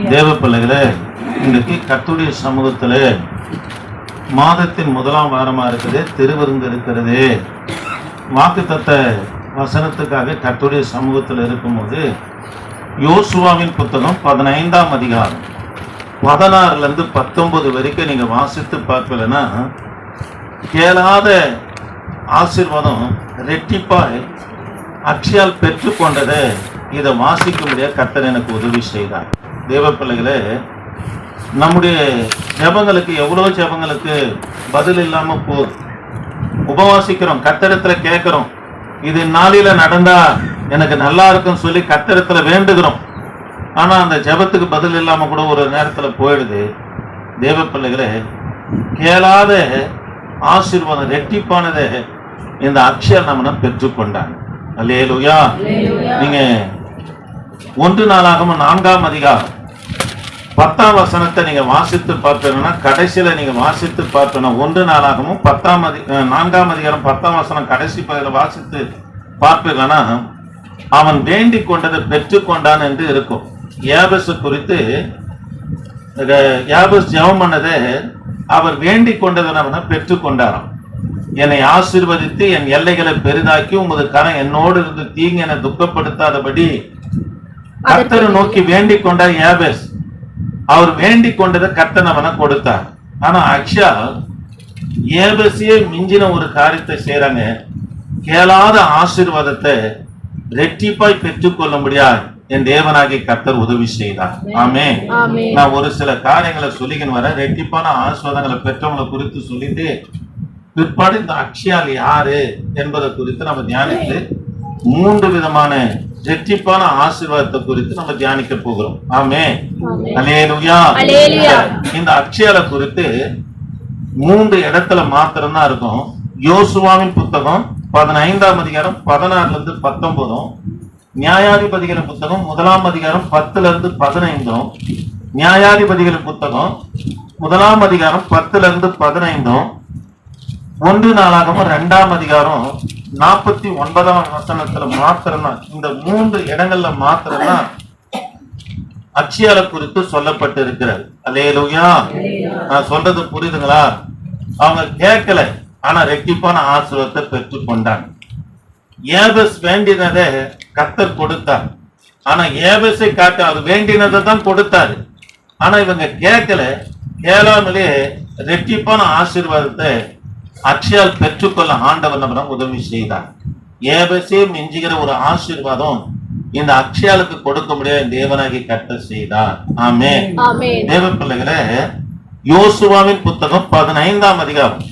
தேவ பிள்ளைகளே, இன்றைக்கு கர்த்தருடைய சமூகத்துல மாதத்தின் முதலாம் வாரமா இருக்குது, திருவிருந்து இருக்கிறது. வாக்குத்தத்த வசனத்துக்காக கர்த்தருடைய சமூகத்தில் இருக்கும்போது யோசுவாவின் புத்தகம் 15ஆம் அதிகாரம் 16 இருந்து 19 வரைக்கும் நீங்க வாசித்து பார்க்கலன்னா கேளாத ஆசீர்வாதம் ரெட்டிப்பாய் அக்ஷயால் பெற்றுக்கொண்டதை இதை வாசிக்க முடியாது. கர்த்தர் எனக்கு உதவி செய்தார். தேவ பிள்ளைகளே, நம்முடைய ஜெபங்களுக்கு எவ்வளவு ஜெபங்களுக்கு பதில் இல்லாம போகுது. உபவாசிக்கிறோம், கர்த்தரிடத்துல கேட்கிறோம், இது நாளில நடந்தா எனக்கு நல்லா இருக்குன்னு சொல்லி கர்த்தரிடத்துல வேண்டுகிறோம். ஆனா அந்த ஜெபத்துக்கு பதில் இல்லாம கூட ஒரு நேரத்துல போயிடுது. தேவ பிள்ளைகளே, கேளாத ஆசீர்வாதம் ரெட்டிப்பானதை இந்த அக்ஷயா நம்மன பெற்றுக்கொண்டாங்க. அல்லேலூயா. நீங்க 1 நாளாகமம் 4ஆம் அதிகாரம் 10ஆம் வசனத்தை நீங்க வாசித்து பார்த்தீங்கன்னா, கடைசியில நீங்க வாசித்து பார்த்தோன்னா 1 நாளாகமும் 4ஆம் அதிகாரம் 10ஆம் வசனம் கடைசி பகுதியில் வாசித்து பார்ப்பீங்கன்னா, அவன் வேண்டிக் கொண்டதை பெற்றுக்கொண்டான் என்று இருக்கும். யாபேசு குறித்து யாபேஸ் ஜெபம் பண்ணதை அவர் வேண்டிக் கொண்டதை பெற்றுக்கொண்டாராம். என்னை ஆசீர்வதித்து என் எல்லைகளை பெரிதாக்கி உமது கரம் என்னோடு இருந்து தீங்கு என துக்கப்படுத்தாதபடி கர்த்தரை நோக்கி வேண்டிக் கொண்டார் யாபேஸ். அவர் வேண்டிக் கொண்டதை கர்த்தர் அவனை கொடுத்தார். ஆனா அக்ஷயா யாபேஸையே மிஞ்சின ஒரு காரியத்தை செய்யறாங்க. கேளாத ஆசீர்வாதத்தை ரெட்டிப்பாய் பெற்றுக்கொள்ள முடியாது என் தேவனாகி கர்த்தர் உதவி செய்தார். ஆமென். நான் ஒரு சில காரியங்களை சொல்லிக்கின்னு வர, ரெட்டிப்பான ஆசீர்வாதங்களை பெற்றவங்களை குறித்து சொல்லிட்டு பிற்பாடு இந்த அக்ஷயால் யாரு என்பதை குறித்து நம்ம தியானித்து 3 விதமான ரெட்டிப்பான ஆசீர்வாதத்தை குறித்து நம்ம தியானிக்க போகிறோம். ஆமென். அல்லேலூயா. இந்த அக்ஷயால குறித்து 3 இடத்துல மாத்திரம்தான் இருக்கும். யோசுவாவின் புத்தகம் 15ஆம் அதிகாரம் 16 இருந்து 19, நியாயாதிபதிகளின் புத்தகம் 1ஆம் அதிகாரம் 10 இருந்து 15, நியாயாதிபதிகளின் புத்தகம் 1ஆம் அதிகாரம் 10 இருந்து 15, 1 நாளாகமம் 2ஆம் அதிகாரம் 49ஆம் வசனத்துல மாத்திரம்தான், இந்த 3 இடங்கள்ல மாத்திரம்தான் அக்ஷயால குறித்து சொல்லப்பட்டு இருக்கிறது. அல்லேலூயா. நான் சொல்றது புரியுதுங்களா? அவங்க கேட்கல, ஆனா ரெட்டிப்பான ஆசீர்வாதத்தை பெற்றுக் கொண்டாங்க. யாபேஸ் வேண்டினதை கர்த்தர் கொடுத்தார். ஆனா யாபேஸை காட்ட அவர் வேண்டினதை தான் கொடுத்தாரு. ஆனா இவங்க கேட்கல, கேளாமலே ரெட்டிப்பான ஆசீர்வாதத்தை அக்ஷயால் பெற்றுக்கொள்ள ஆண்டவர் நம்ம உதவி செய்தார். யாபேஸே மிஞ்சுகிற ஒரு ஆசீர்வாதம் இந்த அக்ஷயாலுக்கு கொடுக்க முடியாது தேவனாகி கர்த்தர் செய்தார். ஆமென். தேவ பிள்ளைகளே, யோசுவாவின் புத்தகம் 15ஆம் அதிகாரம்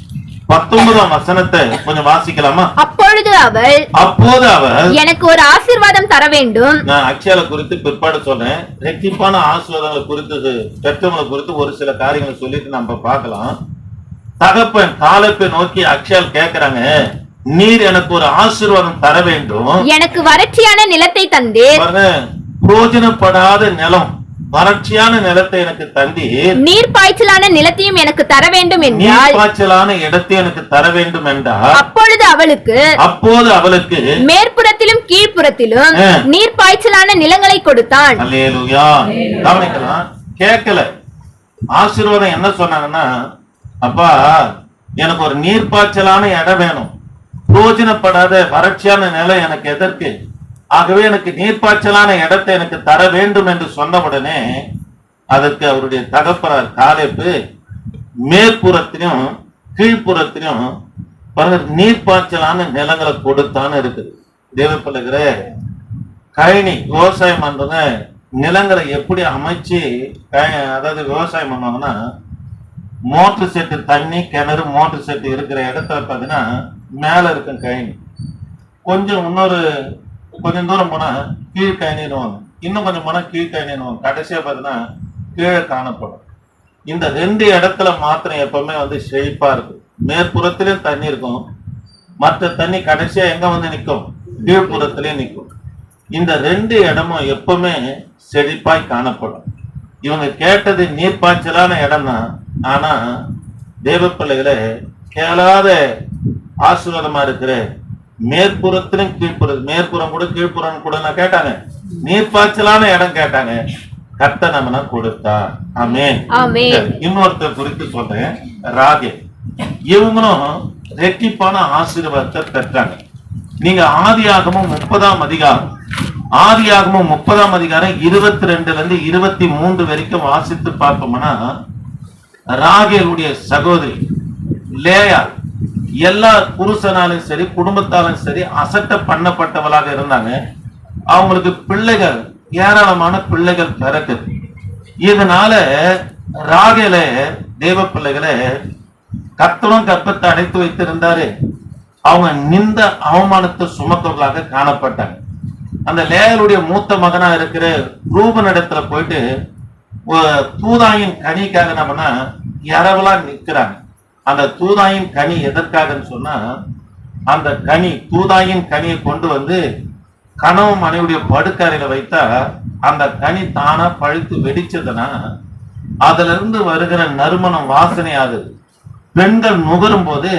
19ஆம் வசனத்தை கொஞ்சம் வாசிக்கலாமா? அப்போது அவள் எனக்கு ஒரு ஆசீர்வாதம் தர வேண்டும். நான் அக்ஷயால குறித்து பிற்பாடு சொன்னேன். ரெட்டிப்பான ஆசீர்வாதங்களை குறித்து பெற்றவங்களை குறித்து ஒரு சில காரியங்களை சொல்லிட்டு நம்ம பார்க்கலாம். தகப்பன் காலேப்பை நோக்கி அக்ஷயால் கேட்கிறாங்க, நீர் எனக்கு ஒரு ஆசீர்வாதம் தர வேண்டும். எனக்கு வறட்சியான நிலத்தை தந்தீர். பிரயோஜனப்படாத நிலம், வறட்சியான நிலத்தை எனக்கு தந்தீர். நீர் பாய்ச்சலான நிலத்தையும் எனக்கு தர வேண்டும் என்றால், நீர் பாய்ச்சலான இடத்தை எனக்கு தர வேண்டும் என்றால், அப்போது அவளுக்கு மேற்புறத்திலும் கீழ்ப்புறத்திலும் நீர் பாய்ச்சலான நிலங்களை கொடுத்தான். அல்லேலூயா. கவனிக்கலாம், கேட்கல. ஆசீர்வாதம் என்ன சொன்னாங்கன்னா, அப்பா எனக்கு ஒரு நீர் பாய்ச்சலான இடம் வேணும், பிரயோஜனப்படாத வறட்சியான நிலம் எனக்கு எதற்கு, ஆகவே எனக்கு நீர்ப்பாய்ச்சலான இடத்தை எனக்கு தர வேண்டும் என்று சொன்ன உடனே அதற்கு அவருடைய தகப்பனார் காலேப்பு மேற்புறத்திலும் கீழ்ப்புறத்திலும் நீர்ப்பாய்ச்சலான நிலங்களை கொடுத்தான்னு இருக்குது. தேவ பிள்ளைகளே, கழனி விவசாயம் பண்றவங்க நிலங்களை எப்படி அமைச்சு அதாவது விவசாயம் பண்ணுவாங்கன்னா, மோட்டர் செட்டு தண்ணி கிணறு மோட்டர் செட்டு இருக்கிற இடத்துல பார்த்தீங்கன்னா மேல இருக்கும் கழனி, கொஞ்சம் தூரம் போனா கீழ்கழனிடுவாங்க, இன்னும் கொஞ்சம் போனா கீழ்கழனிடுவாங்க, கடைசியா பார்த்தீங்கன்னா கீழே காணப்படும். இந்த 2 இடத்துல மாத்திரம் எப்பவுமே செழிப்பா இருக்கும். மேற்புறத்திலேயும் தண்ணி இருக்கும், மற்ற தண்ணி கடைசியா எங்க நிற்கும், கீழ்ப்புறத்திலேயும் நிற்கும். இந்த 2 இடமும் எப்பவுமே செழிப்பாய் காணப்படும். இவங்க கேட்டது நீர்ப்பாய்ச்சலான இடம் தான். ஆனா தேவ பிள்ளைகளை, கேளாத ஆசீர்வாதமா இருக்கிற மேற்புறத்திலும் கீழ்ப்புறம், மேற்புறம் கூட கீழ்ப்புறம் கூட கேட்டாங்க, நீர்ப்பாய்ச்சலான இடம் கேட்டாங்க. கர்த்தர் நம்ம கொடுத்தார். ஆமென். ஆமென். இன்னொருத்தர் குறித்து சொல்றேன், ராகேல். இவங்களும் ரெட்டிப்பான ஆசீர்வாதத்தை பெற்றாங்க. நீங்க ஆதியாகமம் 30ஆம் அதிகாரம் 22ல இருந்து 23 வரைக்கும் வாசித்து பார்ப்போம்னா, ராகேலுடைய சகோதரி லேயா எல்லா புருஷனாலும் சரி குடும்பத்தாலும் சரி அசட்ட பண்ணப்பட்டவளாக இருந்தாங்க. அவங்களுக்கு பிள்ளைகள் ஏராளமான பிள்ளைகள் பிறக்குது. இதனால ராகேல தேவ பிள்ளைகளை கர்த்தரும் கர்ப்பத்தை அடைத்து வைத்திருந்தாரு. அவங்க நிந்த அவமானத்தை சுமத்தவர்களாக காணப்பட்டாங்க. அந்த லேயலுடைய மூத்த மகனா இருக்கிற ரூபன் இடத்துல போயிட்டு தூதாயின் கனிக்காக நம்மனா இரவலா நிற்கிறாங்க. அந்த தூதாயின் கனி எதற்காகன்னு சொன்னா, அந்த கனி தூதாயின் கனியை கொண்டு வந்து கணவன் மனைவியுடைய படுக்கறையில வைத்தா அந்த கனி தானா பழுத்து வெடிச்சதுன்னா அதுல இருந்து வருகிற நறுமணம் வாசனை ஆகுது. பெண்கள் நுகரும் போது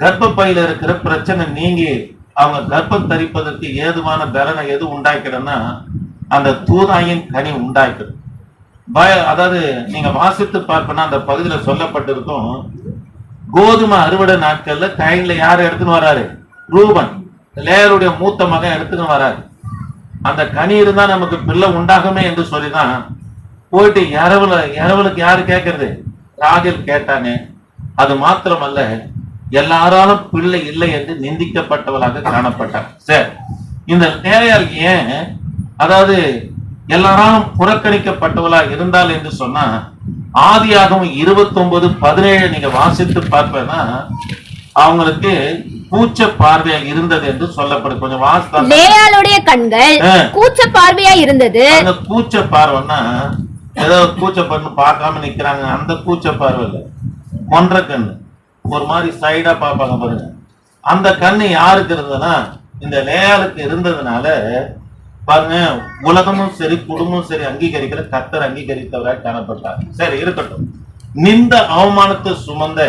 கர்ப்பப்பையில இருக்கிற பிரச்சனை நீங்கி அவங்க கர்ப்பம் தரிப்பதற்கு ஏதுவான பலனை எது உண்டாக்கிறன்னா அந்த தூதாயின் கனி உண்டாக்குது. அதாவது நீங்க வாசித்து பார்ப்பனா அந்த பகுதியில சொல்லப்பட்டிருக்கும், கோதுமை அறுவடை நாட்கள்ல கையில யாரு எடுத்துன்னு வராரு? ரூபன், லேயருடைய மூத்த மகன் எடுத்துன்னு வராரு. அந்த கனி இருந்தா நமக்கு பிள்ளை உண்டாகுமே என்று சொல்லிதான் போயிட்டு இரவலுக்கு யாரு கேட்கறது? ராகேல் கேட்டாங்க. அது மாத்திரமல்ல, எல்லாராலும் பிள்ளை இல்லை என்று நிந்திக்கப்பட்டவளாக காணப்பட்டார். சரி, இந்த லேயாள் ஏன் அதாவது எல்லாராலும் புறக்கணிக்கப்பட்டவளா இருந்தால் என்று சொன்னா, ஆதியாகமம் 29:17 நீங்க வாசித்து பார்ப்பேன்னா அவங்களுக்கு கூச்ச பார்வையா இருந்தது என்று சொல்லப்படுது. கொஞ்சம் வாசித்தா. லேயாளுடைய கண்கள் கூச்ச பார்வையா இருந்தது. அந்த கூச்ச பார்வைன்னா ஏதோ கூச்ச பண்ணு பார்க்காம நிக்கிறாங்க, அந்த கூச்ச பார்வை இல்ல, கொன்ற கண்ணு ஒரு மாதிரி சைடா பார்ப்பாங்க பாருங்க. அந்த கண்ணு யாருக்கு இருந்ததுன்னா இந்த லேயாளுக்கு இருந்ததுனால பாருங்க, உலகமும் சரி குடும்பமும் சரி அங்கீகரிக்கிற கர்த்தர் அங்கீகரித்தவராக காணப்பட்டார். சரி இருக்கட்டும். நிந்த அவமானத்தை சுமந்த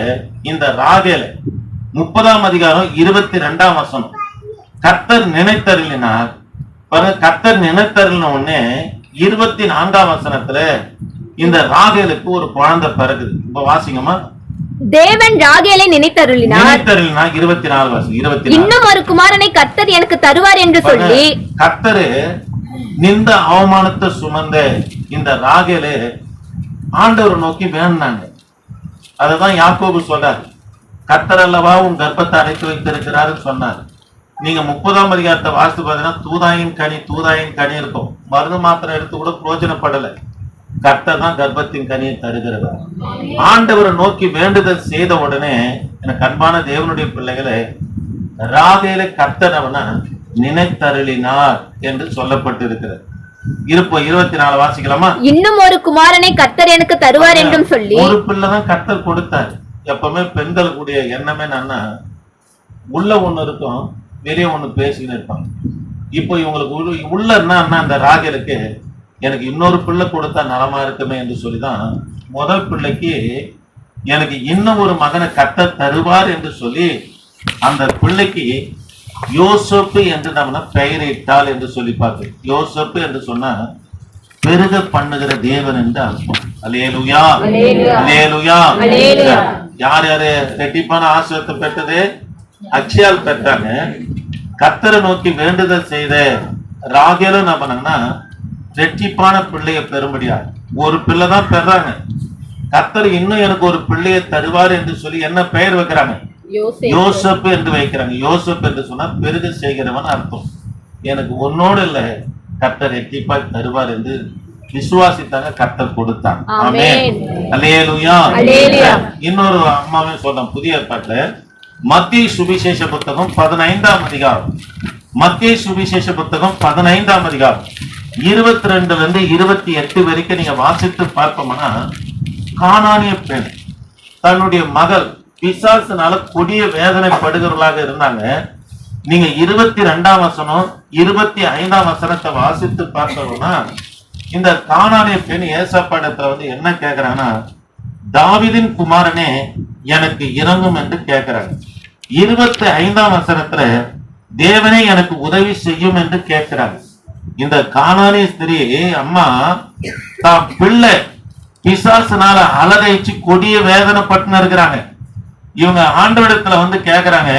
இந்த ராகேலை 30ஆம் அதிகாரம் 22ஆம் வசனம் கர்த்தர் நினைத்தருளினார். பாருங்க, கர்த்தர் நினைத்தருளின உடனே 24ஆம் வசனத்துல இந்த ராகேலுக்கு ஒரு குழந்தை பிறகுது. இப்ப வாசிங்கம்மா. தேவன் ராகேலை நினைத்தருளினார். 24 வசனம் 24. இன்னும் ஒரு குமாரனை கர்த்தர் எனக்கு தருவார் என்று சொல்லி கர்த்தர் நிந்த அவமானத்தை சுமந்த இந்த ராகேலை ஆண்டவர் நோக்கி வேண்டாங்க. அததான் யாக்கோபு சொல்றாரு, கர்த்தர் அல்லவா உன் கர்ப்பத்தை அடைத்து வைத்திருக்கிறாரு சொன்னார். நீங்க 30ஆம் அதிகாரத்தை வாசித்து பாத்தீங்கன்னா தூதாயின் கனி இருக்கும். மருந்து மாத்திரை எடுத்து கூட பிரயோஜனப்படல. கர்த்தர் தான் கர்ப்பத்தின் கனியை தருகிறவர். ஆண்டவரை நோக்கி வேண்டுதல் செய்த உடனே எனக்கு அன்பான தேவனுடைய பிள்ளைகளை, ராகேலை கர்த்தர் அவனை நினைத்தருளினார் என்று சொல்லப்பட்டு இருக்கிறது. 24 வாசிக்கலாமா? இன்னும் ஒரு குமாரனை கர்த்தர் எனக்கு தருவார் என்றும் சொல்லி ஒரு பிள்ளைதான் கர்த்தர் கொடுத்தார். எப்பவுமே பெண்கள் கூடிய எண்ணமே என்னன்னா, உள்ள ஒண்ணு இருக்கும், வெளியே ஒண்ணு பேசின்னு இருப்பாங்க. இப்போ இவங்களுக்கு உள்ள என்ன அந்த ராகேலுக்கு எனக்கு இன்னொரு பிள்ளை கொடுத்தா நலமா இருக்குமே என்று சொல்லிதான் முதல் பிள்ளைக்கு எனக்கு இன்னும் ஒரு மகனை கர்த்தர் தருவார் என்று சொல்லி அந்த பிள்ளைக்கு யோசேப்பு என்று நம்ம பெயரிட்டால் என்று சொல்லி பார்த்தோம். யோசேப்பு என்று சொன்னா பெருக பண்ணுகிற தேவன் என்று அர்த்தம். அல்லேலூயா, அல்லேலூயா. யார் யாரு ரெட்டிப்பான ஆசீர்வாதத்தை பெற்றது? அக்ஷயால் பெற்றாங்க. கர்த்தரை நோக்கி வேண்டுதல் செய்த ராகேலும் என்ன பண்ணாங்கன்னா ரெட்டிப்பான பிள்ளைய பெறும்படியா ஒரு பிள்ளை தான் பெறாங்க. கர்த்தர் இன்னும் எனக்கு ஒரு பிள்ளையை தருவார் என்று சொல்லி என்ன பெயர் வைக்கிறாங்க? யோசேப்பு என்று வைக்கிறாங்க. யோசேப்பு என்று சொன்னா பெருக செய்கிறவன் அர்த்தம். எனக்கு ஒன்னோடு இல்ல, கர்த்தர் ரெட்டிப்பாய் தருவார் என்று விசுவாசித்தாங்க, கர்த்தர் கொடுத்தாங்க. ஆமென், அல்லேலூயா. இன்னொரு அம்மாவே சொன்னோம் புதிய ஏற்பாட்டுல மத்தேயு சுவிசேஷ புத்தகம் 15ஆம் அதிகாரம். மத்தேயு சுவிசேஷ புத்தகம் 15ஆம் அதிகாரம் 22ல இருந்து 28 வரைக்கும் நீங்க வாசித்து பார்ப்போம்னா, கானானிய பெண் தன்னுடைய மகள் பிசாசுனால கொடிய வேதனைப்படுகிறவர்களாக இருந்தாங்க. நீங்க 22ஆம் வசனம் 25ஆம் வசனத்தை வாசித்து பார்த்தோம்னா, இந்த கானானிய பெண் ஏசப்பாடத்துல என்ன கேக்குறாங்கன்னா, தாவீதின் குமாரனே எனக்கு இரங்கும் என்று கேட்கிறாங்க. 25ஆம் வசனத்துல தேவனே எனக்கு உதவி செய்யும் என்று கேட்கிறாங்க. இந்த கானானிய ஸ்திரீ அம்மா தான் பிள்ளை பிசாசுனால அலறைச்சு கொடிய வேதனைப்பட்டு இருக்கிறாங்க. இவங்க ஆண்டவரிடத்துல வந்து கேக்குறாங்க,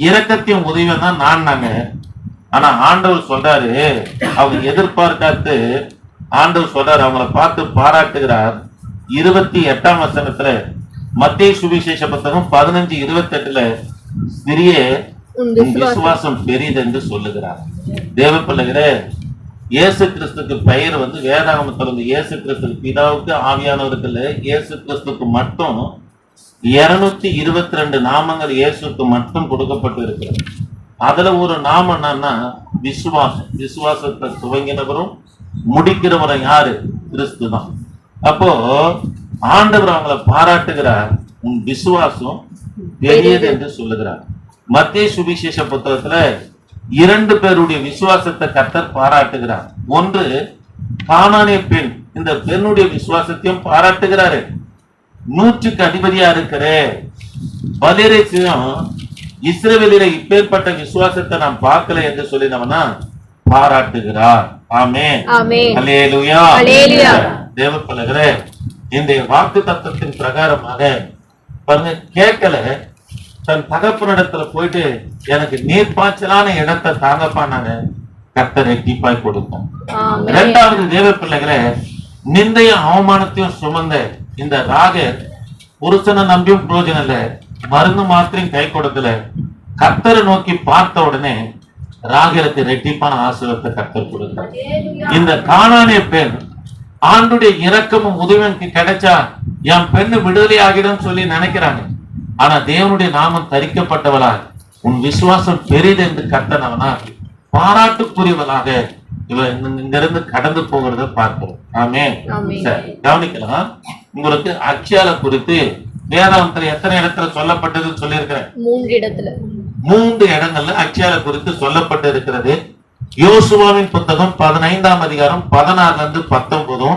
இரக்கத்தையும் உதவியும் தான் நாங்க. ஆனா ஆண்டவர் சொல்றாரு, அவங்க எதிர்பார்க்காத்து ஆண்டவர் சொல்றாரு, அவங்கள பார்த்து பாராட்டுகிறார். 28ஆம் வசனத்துல மத்தேயு சுவிசேஷ புத்தகம் 15:28 ஸ்திரியே உன் விசுவாசம் பெரியது என்று சொல்லுகிறார். தேவ பிள்ளைகளே, இயேசு கிறிஸ்துக்கு பெயர் வந்து வேதாகமத்துல வந்து இயேசு கிறிஸ்துக்கு பிதாவுக்கு ஆவியானவருக்கு இல்ல, இயேசு கிறிஸ்துக்கு மட்டும் 222 நாமங்கள் இயேசுக்கு மட்டும் கொடுக்கப்பட்டு இருக்கிறது. அதுல ஒரு நாமம் என்னன்னா விசுவாசம். விசுவாசத்தை துவங்கினவரும் முடிக்கிறவரும் யாரு? கிறிஸ்து தான். அப்போ ஆண்டவர் அவங்களை பாராட்டுகிறார், உன் விசுவாசம் பெரியது என்று சொல்லுகிறார். மத்தேயு சுவிசேஷ புத்தகத்துல 2 பேருடைய விசுவாசத்தை கர்த்தர் பாராட்டுகிறார். ஒன்று கானானிய பெண், இந்த பெண்ணுடைய விசுவாசத்தையும் பாராட்டுகிறாரு. 100க்கு அதிபதியா இருக்கிற பலிரையும் இஸ்ரவேலில இப்பேற்பட்ட விசுவாசத்தை நாம் பார்க்கல என்று சொல்லினவனா பாராட்டுகிறார். ஆமென், அல்லேலூயா. தேவ பிள்ளைகளே, இந்த வாக்கு தத்தத்தின் பிரகாரமாக பாருங்க, கேட்கல தன் தகப்பனிடத்துல போயிட்டு எனக்கு நீர்ப்பாய்ச்சலான இடத்தை தாங்கப்பானாங்க, கர்த்தர் ரெட்டிப்பாய் கொடுக்கும். 2வது தேவ பிள்ளைகளே, நிந்தையும் அவமானத்தையும் சுமந்த இந்த ராகர் புருஷனை நம்பியும் பிரயோஜனம் இல்ல, மருந்து மாத்திரையும் கை கொடுக்கல, கர்த்தரை நோக்கி பார்த்த உடனே ராகருக்கு ரெட்டிப்பான ஆசீர்வாதத்தை கர்த்தர் கொடுத்தார். இந்த கானானிய பெண் ஆண்டுடைய இரக்கமும் உதவியும் கிடைச்சா என் பெண்ணு விடுதலை ஆகிடும் சொல்லி நினைக்கிறாங்க. ஆனா தேவனுடைய நாமம் தரிக்கப்பட்டவளா, உன் விசுவாசம் பெரிது என்று கர்த்தனவனா பாராட்டுக்குரியவளாக இங்கிருந்து கடந்து போகிறத பார்க்கிறோம். ஆமென். சரி, கவனிக்கலாம். உங்களுக்கு அக்ஷயால குறித்து வேதாந்தத்துல எத்தனை இடத்துல சொல்லப்பட்டதுன்னு சொல்லியிருக்கிறேன்? 3 இடங்கள்ல அக்ஷயால குறித்து சொல்லப்பட்டு இருக்கிறது. யோசுவாவின் புத்தகம் 15ஆம் அதிகாரம் 16 இருந்து 19,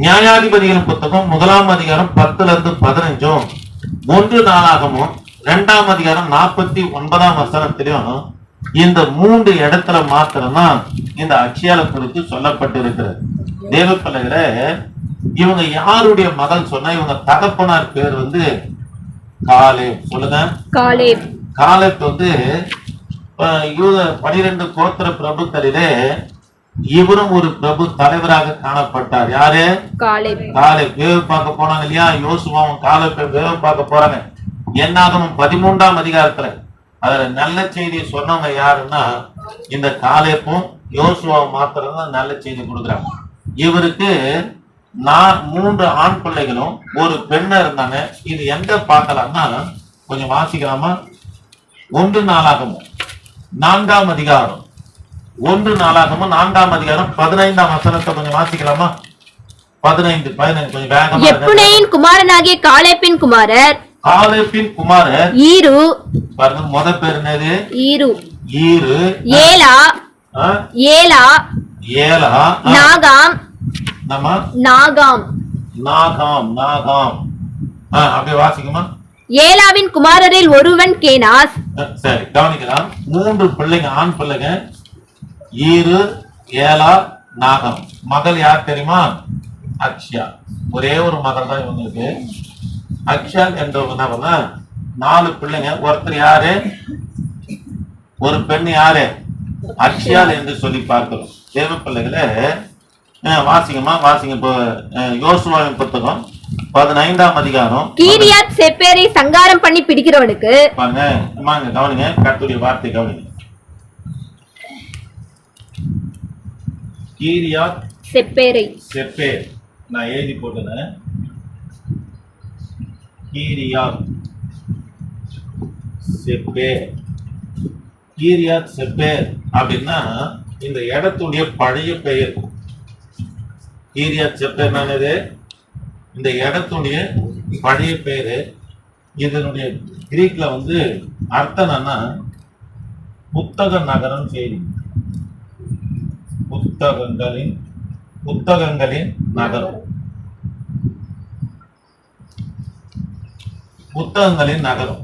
நியாயாதிபதிகளின் புத்தகம் 1ஆம் அதிகாரம் 10 இருந்து 15, 1 நாளாகமும் 2ஆம் அதிகாரம் 49ஆம் வசனத்திலும் இந்த 3 இடத்துல மாத்திரம்தான் இந்த அக்ஷயால குறித்து சொல்லப்பட்டு இருக்கிறது. தேவ பிள்ளைகளே, இவங்க யாருடைய மகள் சொன்னா, இவங்க தகப்பனார் பேர் வந்து காலேப். சொல்லுங்க, காலேப். காலேப் வந்து 12 கோத்திர பிரபுக்களிலே இவரும் ஒரு பிரபு தலைவராக காணப்பட்டார். யாரு? காலேப். காலேப் வேவு பார்க்க போனாங்க இல்லையா? யோசுவாவும் காலேப்பை வேவு பார்க்க போறாங்க. என்னாகமம் 13ஆம் அதிகாரத்துல அதுல நல்ல செய்தியை சொன்னவங்க யாருன்னா இந்த காலேப்பும் யோசுவாவும் மாத்திரம் தான் நல்ல செய்தி கொடுக்குறாங்க. இவருக்கு 3 ஆண் பிள்ளைகளும் ஒரு பெண்ணா இருந்தாங்க. இது எங்க பார்க்கலாம்னா, கொஞ்சம் வாசிக்கலாமா? 1 நாளாகமும் 4ஆம் அதிகாரம், 1 நாளாகமும் 4ஆம் அதிகாரம் 15ஆம் வசனத்தை கொஞ்சம் வாசிக்கலாமா? 15 கொஞ்சம் வேகமா. எப்புனேயின் குமாரனாகிய காலேப்பின் குமாரர், காலேப்பின் குமாரர் ஈரு. பாருங்க, முத பேர் என்னது? ஈரு. ஈரு. ஏலா. ஏலா. ஏலா. நாகாம். நாகாம். நாகாம். நாகாம். அப்படியே வாசிக்குமா? ஏலாவின் குமாரரில் ஒருவன் கேனாஸ். சரி, கவனிக்கலாம். 3 பிள்ளைங்க, ஆண் பிள்ளைங்க, ஈரு, ஏலா, நாகம். மகள் யார் தெரியுமா? அக்ஷயா. ஒரே ஒரு மகள் தான் இவங்களுக்கு. அக்ஷயா என்றவங்க 4 பிள்ளைங்க. ஒருத்தர் யாரு? ஒரு பெண் யாரு? அக்ஷயால் என்று சொல்லி பார்க்கிறோம். தேவ பிள்ளைகளே, வாசிங்கம்மா, வாசிங்க. இப்போ யோசுவாவின் புத்தகம் 15ஆம் அதிகாரம். கீரியாத் செப்பேரை சங்காரம் பண்ணி பிடிக்கிறவனுக்கு பாருங்க, கவனிங்க, கர்த்தருடைய வார்த்தை கவனிங்க. கீரியாத் செப்பேரை. செப்பேர் நான் எழுதி போட்டேன். கீரியாத் செப்பேர். கீரியாத் செப்பேர் அப்படின்னா இந்த இடத்துடைய பழைய பெயர். கீரியாத் செப்பேர் நானது இந்த இடத்துடைய பழைய பெயரு. இதனுடைய கிரீக்ல வந்து அர்த்தம் என்னன்னா புத்தக நகரம் செய்தி. புத்தகங்களின் நகரம். புத்தகங்களின் நகரம்.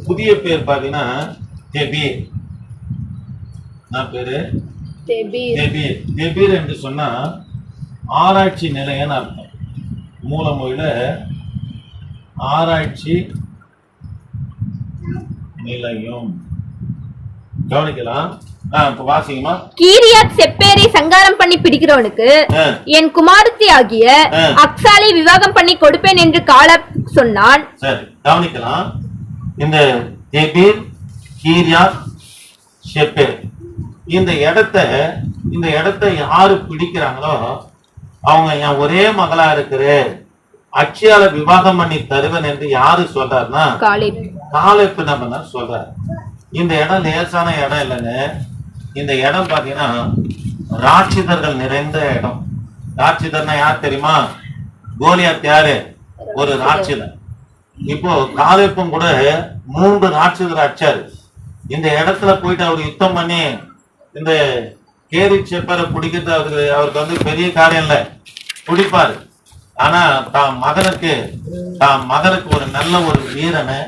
புதிய பேர் பாத்தீங்கன்னா பேரு தெபீர் என்று சொன்னா ஆராய்ச்சி நிலையன்னு அர்த்தம். மூலமொழியில ஆராய்ச்சி நிலையம். கவனிக்கலாம். வாசிங்கம்மா. கீரியாத் செப்பேரை சங்காரம் பண்ணி பிடிக்கிறவனுக்கு என் குமாரத்தி ஆகிய அக்சாலை விவாகம் பண்ணி கொடுப்பேன் என்று காலேப் சொன்னான். சரி, கவனிக்கலாம். இந்த தெபீர், கீரியாத் செப்பேர் இந்த இடத்தை யாரு பிடிக்கிறாங்களோ அவங்க என் ஒரே மகளா இருக்கிற அக்ஷயால விவாகம் பண்ணி தருவன் என்று யாரு சொல்றாருன்னா காலேப் நம்ம சொல்றாரு. இந்த இடம் லேசான இடம் இல்லைங்க. இந்த இடம் பாத்தீங்கன்னா ராட்சிதர்கள் நிறைந்த இடம். ராட்சிதர்னா யார் தெரியுமா? கோலியாத் யாரு? ஒரு ராட்சிதர். இப்போ காலேப்பும் கூட 3 ராட்சிதர் அடிச்சாரு. இந்த இடத்துல போயிட்டு அவர் யுத்தம் பண்ணி இந்த கேரித் செப்பரை பிடிக்கிறது அவருக்கு வந்து பெரிய காரியம் இல்லை, பிடிப்பாரு. ஆனா தான் மகனுக்கு ஒரு நல்ல ஒரு வீரனை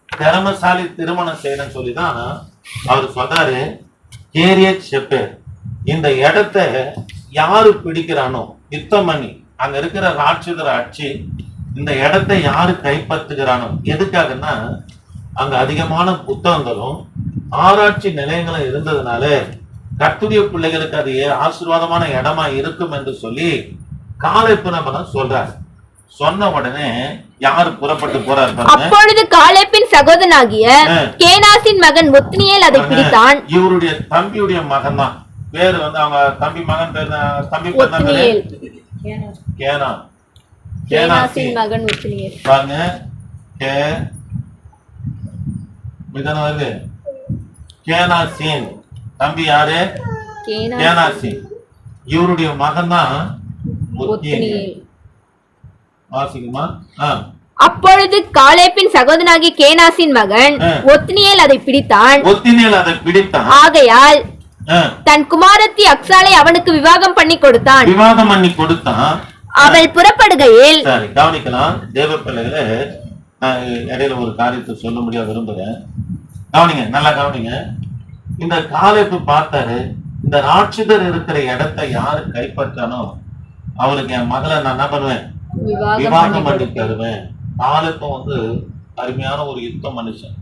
திறமசாலி திருமணம் செய்யணும்னு சொல்லிதான் அவர் சொல்றாரு. கேரியத் செப்பேர் இந்த இடத்த யாரு பிடிக்கிறானோ யுத்தம் பண்ணி அங்க இருக்கிற ராட்சிதரை அடிச்சு இந்த இடத்தை யாரு கைப்பற்றுகிறானோ, எதுக்காகன்னா அங்க அதிகமான புத்தகங்களும் ஆராய்ச்சி நிலையங்களும் இருந்ததுனால கர்த்தருடைய பிள்ளைகளுக்கு அது ஆசீர்வாதமான இடமா இருக்கும் என்று சொல்லி காலேப் நம்ம சொல்றாரு. சொன்ன உடனே யாரு புறப்பட்டு போறாரு? அப்பொழுது காலேப்பின் சகோதரனாகிய கேனாசின் மகன் ஒத்னியேல் அதை பிடித்தான். இவருடைய தம்பியுடைய மகன் தான். பேரு வந்து அவங்க தம்பி மகன் பேர் கேனாசின் மகன் ஒத்னியேல். பாருங்க, கேனாசின் தம்பி யாரு? கேனாசின். இவருடைய மகன் தான் ஒத்னியேல். அப்பொழுது காலேப்பின் சகோதரனாகிய கேனாசின் மகன் ஒத்னியேல் அதை பிடித்தான். ஆகையால் தன் குமாரத்தி அக்சாலை அவனுக்கு விவாகம் பண்ணி கொடுத்தான். அவள் புறப்படுகையில் கவனிக்கலாம். தேவ பிள்ளைகள இடையில ஒரு காரியத்தை சொல்ல முடியாது விரும்புறேன். கவனிங்க, நல்லா கவனிங்க. இந்த காலேப்பு பார்த்தாரு, இந்த ராட்சிதர் இருக்கிற இடத்தை யாரு கைப்பற்றானோ அவளுக்கு என் மகளை நான் என்ன பண்ணுவேன்? விவாகம் பண்ணி தருவேன். காலேப்பும் வந்து அருமையான ஒரு யுத்த மனுஷன்.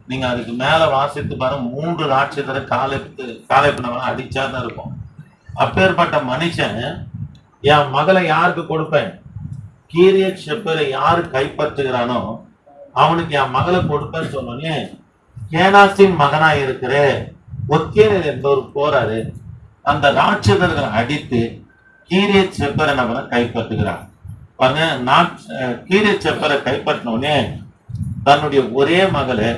நீங்க அதுக்கு மேல வாசித்து பாருங்க. 3 ராட்சிதரை காலேப்பு நம்ம அடிச்சாதான் இருக்கும். அப்பேற்பட்ட மனுஷன் என் மகளை யாருக்கு கொடுப்பேன்? கீரியத் செப்பேரை யாரு கைப்பற்றுகிறானோ அவனுக்கு என் மகளை கொடுப்பேன்னு சொன்னோன்னே கேனாசின் மகனா இருக்கிற ஒத்னியேல் என்பவர் போறாரு. அந்த ராட்சிதர்களை அடித்து கீரியத் செப்பேரை நம்ம கைப்பற்றுகிறார். கீரியத் செப்பேரை கைப்பற்றினோடனே தன்னுடைய ஒரே மகளை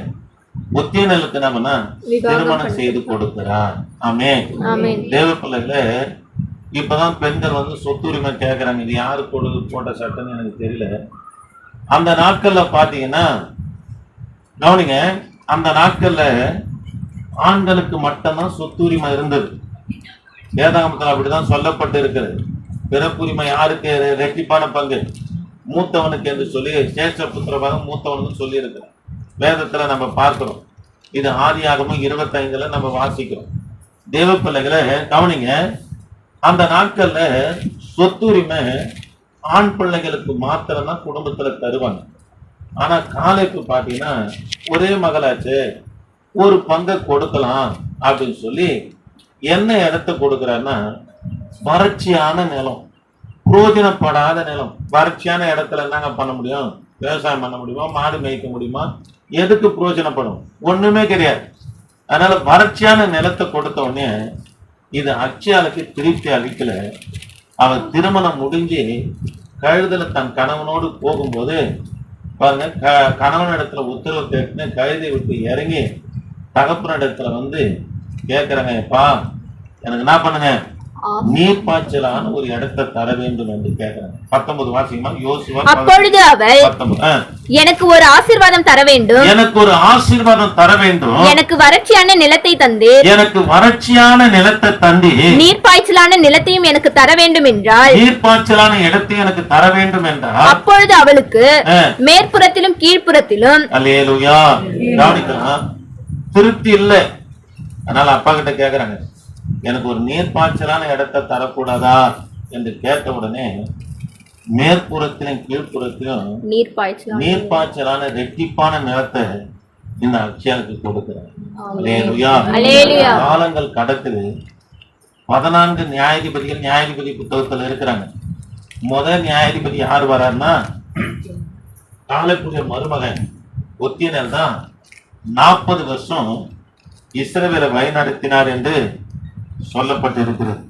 ஒத்னியேலுக்கு நம்ம திருமணம் செய்து கொடுக்கிறார். ஆமென். தேவ பிள்ளைகள இப்பதான் பெண்கள் வந்து சொத்துரிமை கேட்கறாங்க. இது யாரு போட்ட சட்டம்னு எனக்கு தெரியல. அந்த நாட்கள்ல பாத்தீங்கன்னா கவனிங்க, அந்த நாட்கள்ல ஆண்களுக்கு மட்டும்தான் சொத்துரிமை இருந்தது. வேதாகமத்தில் அப்படிதான் சொல்லப்பட்டு இருக்கிறது. பிறப்புரிமை யாருக்கு? ரெட்டிப்பான பங்கு மூத்தவனுக்கு என்று சொல்லி சேஷபுத்திரபாகம் மூத்தவனுக்கு சொல்லி இருக்கிறோம். வேதத்துல நம்ம பார்க்கிறோம். இது ஆதியாகமம் 25 நம்ம வாசிக்கிறோம். தேவ பிள்ளைகளை கவனிங்க, அந்த நாட்கள்ல சொத்துரிமை ஆண் பிள்ளைகளுக்கு மாத்திரம்தான் குடும்பத்துல தருவாங்க. ஆனா காலேப்பு பாத்தீங்கன்னா ஒரே மகளாச்சு, ஒரு பங்கை கொடுக்கலாம் அப்படின்னு சொல்லி என்ன இடத்த கொடுக்கிறாருன்னா வறட்சியான நிலம், புரோஜனப்படாத நிலம். வறட்சியான இடத்துல என்னங்க பண்ண முடியும்? விவசாயம் பண்ண முடியுமா? மாடு மேய்க்க முடியுமா? எதுக்கு புரோஜனப்படும்? ஒண்ணுமே கிடையாது. அதனால வறட்சியான நிலத்தை கொடுத்த உடனே இது அக்ஷயாளுக்கு திருப்தி அளிக்கல. அவன் திருமணம் முடிஞ்சு கழுதல தன் கணவனோடு போகும்போது பாருங்க, கணவன் இடத்துல உத்தரவு கேட்டு கழுதை விட்டு இறங்கி தகப்பன இடத்துல வந்து கேட்கிறாங்க, எப்பா எனக்கு என்ன பண்ணுங்க, நீர் பாய்ச்சலான ஒரு இடத்தை தர வேண்டும் என்று கேட்கிறாங்க. 19 வாசிங்கமா. யோசுவா. அப்பொழுது அவள் எனக்கு ஒரு ஆசீர்வாதம் தர வேண்டும், எனக்கு ஒரு ஆசீர்வாதம் தர வேண்டும், எனக்கு வறட்சியான நிலத்தை தந்து, எனக்கு வறட்சியான நிலத்தை தந்து நீர் பாய்ச்சலான நிலத்தையும் எனக்கு தர வேண்டும் என்றால், நீர் பாய்ச்சலான இடத்தையும் எனக்கு தர வேண்டும் என்றால், அப்பொழுது அவளுக்கு மேற்புறத்திலும் கீழ்ப்புறத்திலும் அல்லேலூயா கவனிக்கலாம் திருப்தி இல்லை. அதனால அப்பா கிட்ட கேக்குறாங்க, எனக்கு ஒரு நீர்ப்பாய்ச்சலான இடத்தை தரக்கூடாதா என்று கேட்ட உடனே மேற்புறத்திலும் கீழ்ப்புறத்திலும் நீர்ப்பாய்ச்சலான ரெட்டிப்பான நிலத்தை இந்த அக்ஷயாளுக்கு கொடுக்கிறார். அல்லேலூயா. காலங்கள் கடக்குது. 14 நியாயாதிபதி புத்தகத்துல இருக்கிறாங்க. முதல் நியாயாதிபதி யார் வர்றாருன்னா காலேபுடைய மருமகன் ஒத்தியனேல் தான் 40 வருஷம் இஸ்ரவேலை வழிநடத்தினார் என்று சொல்லப்பட்டிருக்கிறது.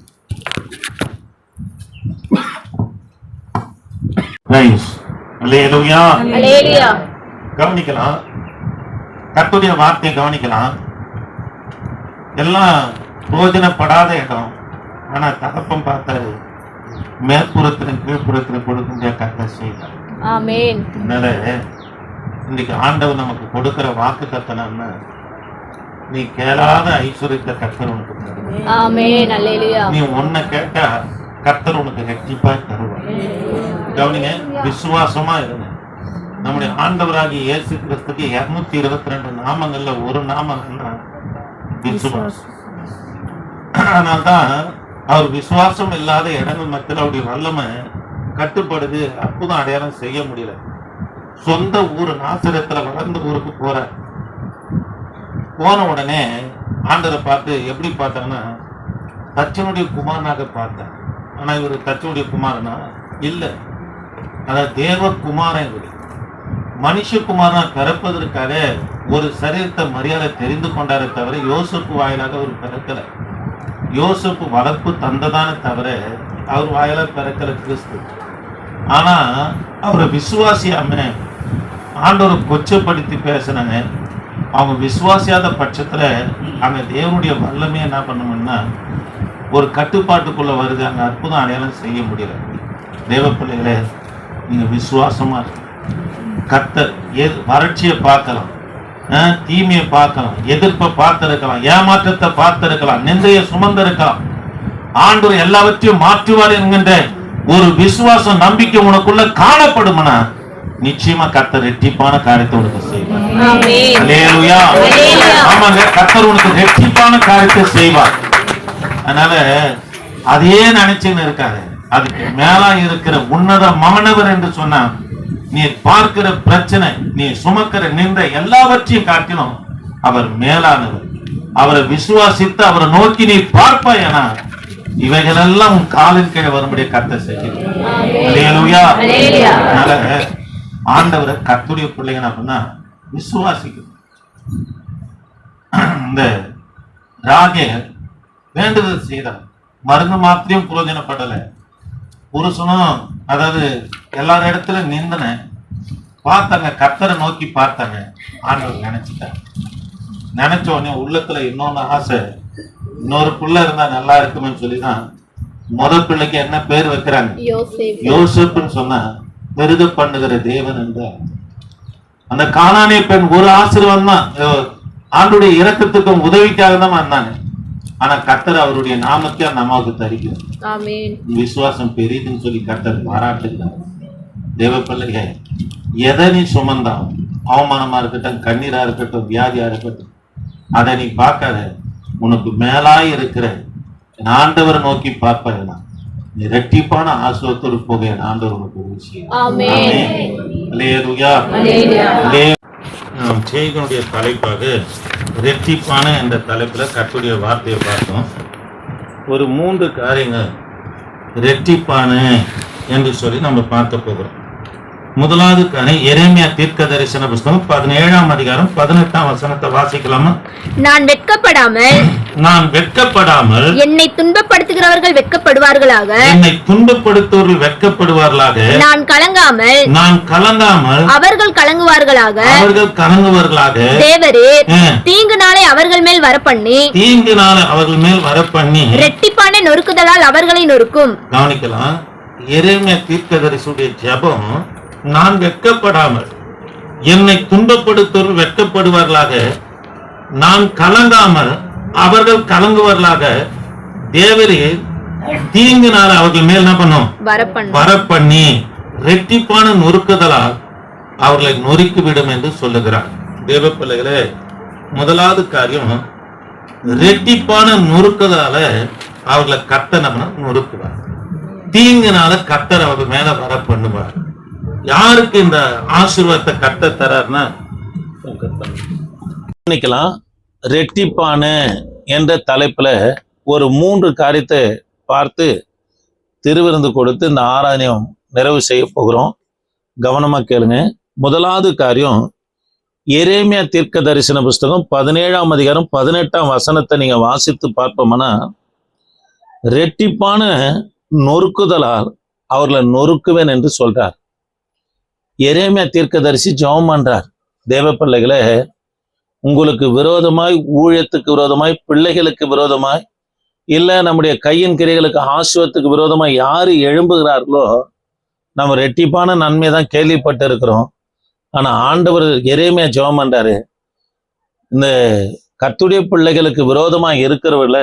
கவனிக்கலாம், கர்த்தருடைய வார்த்தையை கவனிக்கலாம். எல்லாம் பிரயோஜனப்படாத இடம். ஆனா தகப்பம் பார்த்தாரு, மேற்புறத்திலும் கீழ்ப்புறத்திலும் கொடுக்கின்ற கர்த்தர் செய்தார். அதனால இன்னைக்கு ஆண்டவர் நமக்கு கொடுக்கிற வாக்கு தத்தனம்னா, நீ கேளாத ஐஸ்வர்யத்தை கர்த்தர் உனக்கு தருவார். நீ ஒன்ன கேட்டா கர்த்தர் உனக்கு ரெட்டிப்பா தருவார். கவனிங்க, விசுவாசமா இருங்க. நம்முடைய ஆண்டவராகிய இயேசு கிறிஸ்துக்கு 222 நாமங்கள்ல ஒரு நாமங்கள்னா விசுவாசம். அதனால்தான் அவர் விசுவாசம் இல்லாத இடங்கள் மத்தியில் அவருடைய வல்லமை கட்டுப்படுது, அற்புதம் அடையாளம் செய்ய முடியல. சொந்த ஊர் நாசரத்துல வளர்ந்த ஊருக்கு போன உடனே ஆண்டரை பார்த்து எப்படி பார்த்தாங்கன்னா, தச்சனுடைய குமாரனாக பார்த்தேன். ஆனா இவர் தச்சனுடைய குமாரனா இல்ல, அதாவது தேவகுமாரன். இவர் மனுஷகுமாரனா பிறப்பதற்காக ஒரு சரீரத்தை மரியாதை தெரிந்து கொண்டாரே தவிர யோசப்பு வாயிலாக அவர் பிறக்கல. யோசப்பு வளர்ப்பு தந்ததான தவிர அவர் வாயிலாக பிறக்கல கிறிஸ்து. ஆனா அவரை விசுவாசியாம ஆண்டவரை கொச்சப்படுத்தி பேசினாங்க. அவங்க விசுவாசியாத பட்சத்துல அங்க தேவனுடைய வல்லமே என்ன பண்ணணும்னா ஒரு கட்டுப்பாட்டுக்குள்ள வருது. அங்க அற்புதம் அடையாளம் செய்ய முடியல. தேவ பிள்ளைகளே, நீங்க விசுவாசமா இருக்கு. கர்த்தர் வறட்சியை பார்க்கலாம், தீமையை பார்க்கலாம், எதிர்ப்பை பார்த்திருக்கலாம், ஏமாற்றத்தை பார்த்திருக்கலாம், நிந்தையை சுமந்திருக்கலாம். ஆண்டவர் எல்லாவற்றையும் மாற்றுவார் என்கின்ற ஒரு விசுவாசம் நம்பிக்கை உனக்குள்ள காணப்படும்னா நிச்சயமா கர்த்தர் ரெட்டிப்பான காரியத்தை உனக்கு செய்வார். அல்லேலூயா. ஆமாங்க, கர்த்தர் உனக்கு ரெட்டிப்பான காரியத்தை செய்வார். அதனால அதையே நினைச்சுன்னு இருக்காது. அதுக்கு மேலா இருக்கிற உன்னத மாணவர் என்று சொன்னா, நீ பார்க்கிற பிரச்சனை, நீ சுமக்கிற நின்ற எல்லாவற்றையும் காட்டிலும் அவர் மேலானவர். அவரை விசுவாசித்து அவரை நோக்கி நீ பார்ப்பாய். ஏன்னா இவைகளெல்லாம் உன் காலின் கீழே வரும்படிய கர்த்தர் செய்கிறார். அல்லேலூயா. அதனால ஆண்டவரை கர்த்தருடைய பிள்ளைங்க அப்படின்னா விசுவாசிக்கும். இந்த ராகேல் வேண்டுதல் செய்தார், மருந்து மாத்திரையும் பிரயோஜனப்படல. புருஷனும் அதாவது எல்லார இடத்துல நிந்தன பார்த்தாங்க, கர்த்தரை நோக்கி பார்த்தாங்க. ஆண்டவர் நினைச்சிட்டார். நினைச்ச உடனே உள்ளத்துல இன்னொன்னு ஆசை, இன்னொரு பிள்ளை இருந்தா நல்லா இருக்குமே சொல்லிதான் முதல் பிள்ளைக்கு என்ன பேர் வைக்கிறாங்க? யோசேப்புன்னு சொன்னா பெருக பண்ணுகிற தேவன் என்றார். அந்த கானானிய பெண் ஒரு ஆசீர்வாதம் தான், ஆண்டுடைய இரக்கத்துக்கும் உதவிக்காக தான் வந்தாங்க. ஆனா கர்த்தர் அவருடைய நாமத்தை நமக்கு தருகிறார். விசுவாசம் பெரியதுன்னு சொல்லி கர்த்தர் பாராட்டுகிறார். தேவ பிள்ளைங்க, எதை நீ சுமந்தாலும், அவமானமா இருக்கட்டும், கண்ணீரா இருக்கட்டும், வியாதியா இருக்கட்டும், அதை நீ பார்க்காத. உனக்கு மேலாய் இருக்கிற ஆண்டவரை நோக்கி பார்ப்பா. நீ ரெட்டிப்பான ஆசுவத்தோடு போக ஆண்டவர் உனக்கு உதவி செய்யும். நாம் செய்தியினுடைய தலைப்பாக ரெட்டிப்பான என்ற தலைப்புல கர்த்தருடைய வார்த்தையை பார்த்தோம். ஒரு 3 காரியங்கள் ரெட்டிப்பான என்று சொல்லி நம்ம பார்க்க போகிறோம். முதலாவது காரியம் எரேமியா தீர்க்க தரிசன புத்தகம் 17ஆம் அதிகாரம் 18ஆம் வசனத்தை வாசிக்கலாமா? நான் வெட்கப்படாமல் என்னை துன்பப்படுத்துகிறவர்கள் வெட்கப்படுவார்களாக, நான் கலங்காமல் அவர்கள் கலங்குவார்களாக. தேவரே தீங்கு நாளை அவர்கள் மேல் வரப்பண்ணி ரெட்டிப்பான நொறுக்குதலால் அவர்களை நொறுக்கும். கவனிக்கலாம், எரேமியா தீர்க்கதரிசியுடைய ஜெபம், நான் வெட்கப்படாமல் என்னை துன்பப்படுத்துவர்கள் வெட்கப்படுவார்களாக, நான் கலங்காமல் அவர்கள் கலங்குவார்களாக. தேவரே தீங்கினால் அவர்கள் மேல் என்ன பண்ணும்? வரப்பண்ணி ரெட்டிப்பான நொறுக்குதலால் அவர்களை நொறுக்கி விடும் என்று சொல்லுகிறார். தேவ பிள்ளைகளே, முதலாவது காரியம் ரெட்டிப்பான நொறுக்குதலால அவர்களை கர்த்தர் நம்ம நொறுக்குவார். தீங்குனால கர்த்தர் அவர் மேல வர பண்ணுவார். யாருக்கு இந்த ஆசீர்வாதத்தை கர்த்தர் தரார்னா, நினைக்கலாம். ரெட்டிப்பான என்ற தலைப்புல ஒரு 3 காரியத்தை பார்த்து திருவிருந்து கொடுத்து இந்த ஆராதனையும் நிறைவு செய்ய போகிறோம். கவனமா கேளுங்க. முதலாவது காரியம், எரேமியா தீர்க்க தரிசன புஸ்தகம் 17ஆம் அதிகாரம் 18ஆம் வசனத்தை நீங்க வாசித்து பார்ப்போம்னா, ரெட்டிப்பான நொறுக்குதலால் அவர்களை நொறுக்குவேன் என்று சொல்றார். எரேமியா தீர்க்கதரிசி ஜெபம் பண்றார், தேவ பிள்ளைகளே, உங்களுக்கு விரோதமாய், ஊழியத்துக்கு விரோதமாய், பிள்ளைகளுக்கு விரோதமாய், இல்ல நம்முடைய கையின் கிரைகளுக்கு ஆசுவத்துக்கு விரோதமாய் யாரு எழும்புகிறார்களோ, நம்ம ரெட்டிப்பான நன்மை தான் கேள்விப்பட்டு இருக்கிறோம். ஆனா ஆண்டவர் எரேமியா ஜெபம் பண்றாரு, இந்த கர்த்தருடைய பிள்ளைகளுக்கு விரோதமா இருக்கிறவர்கள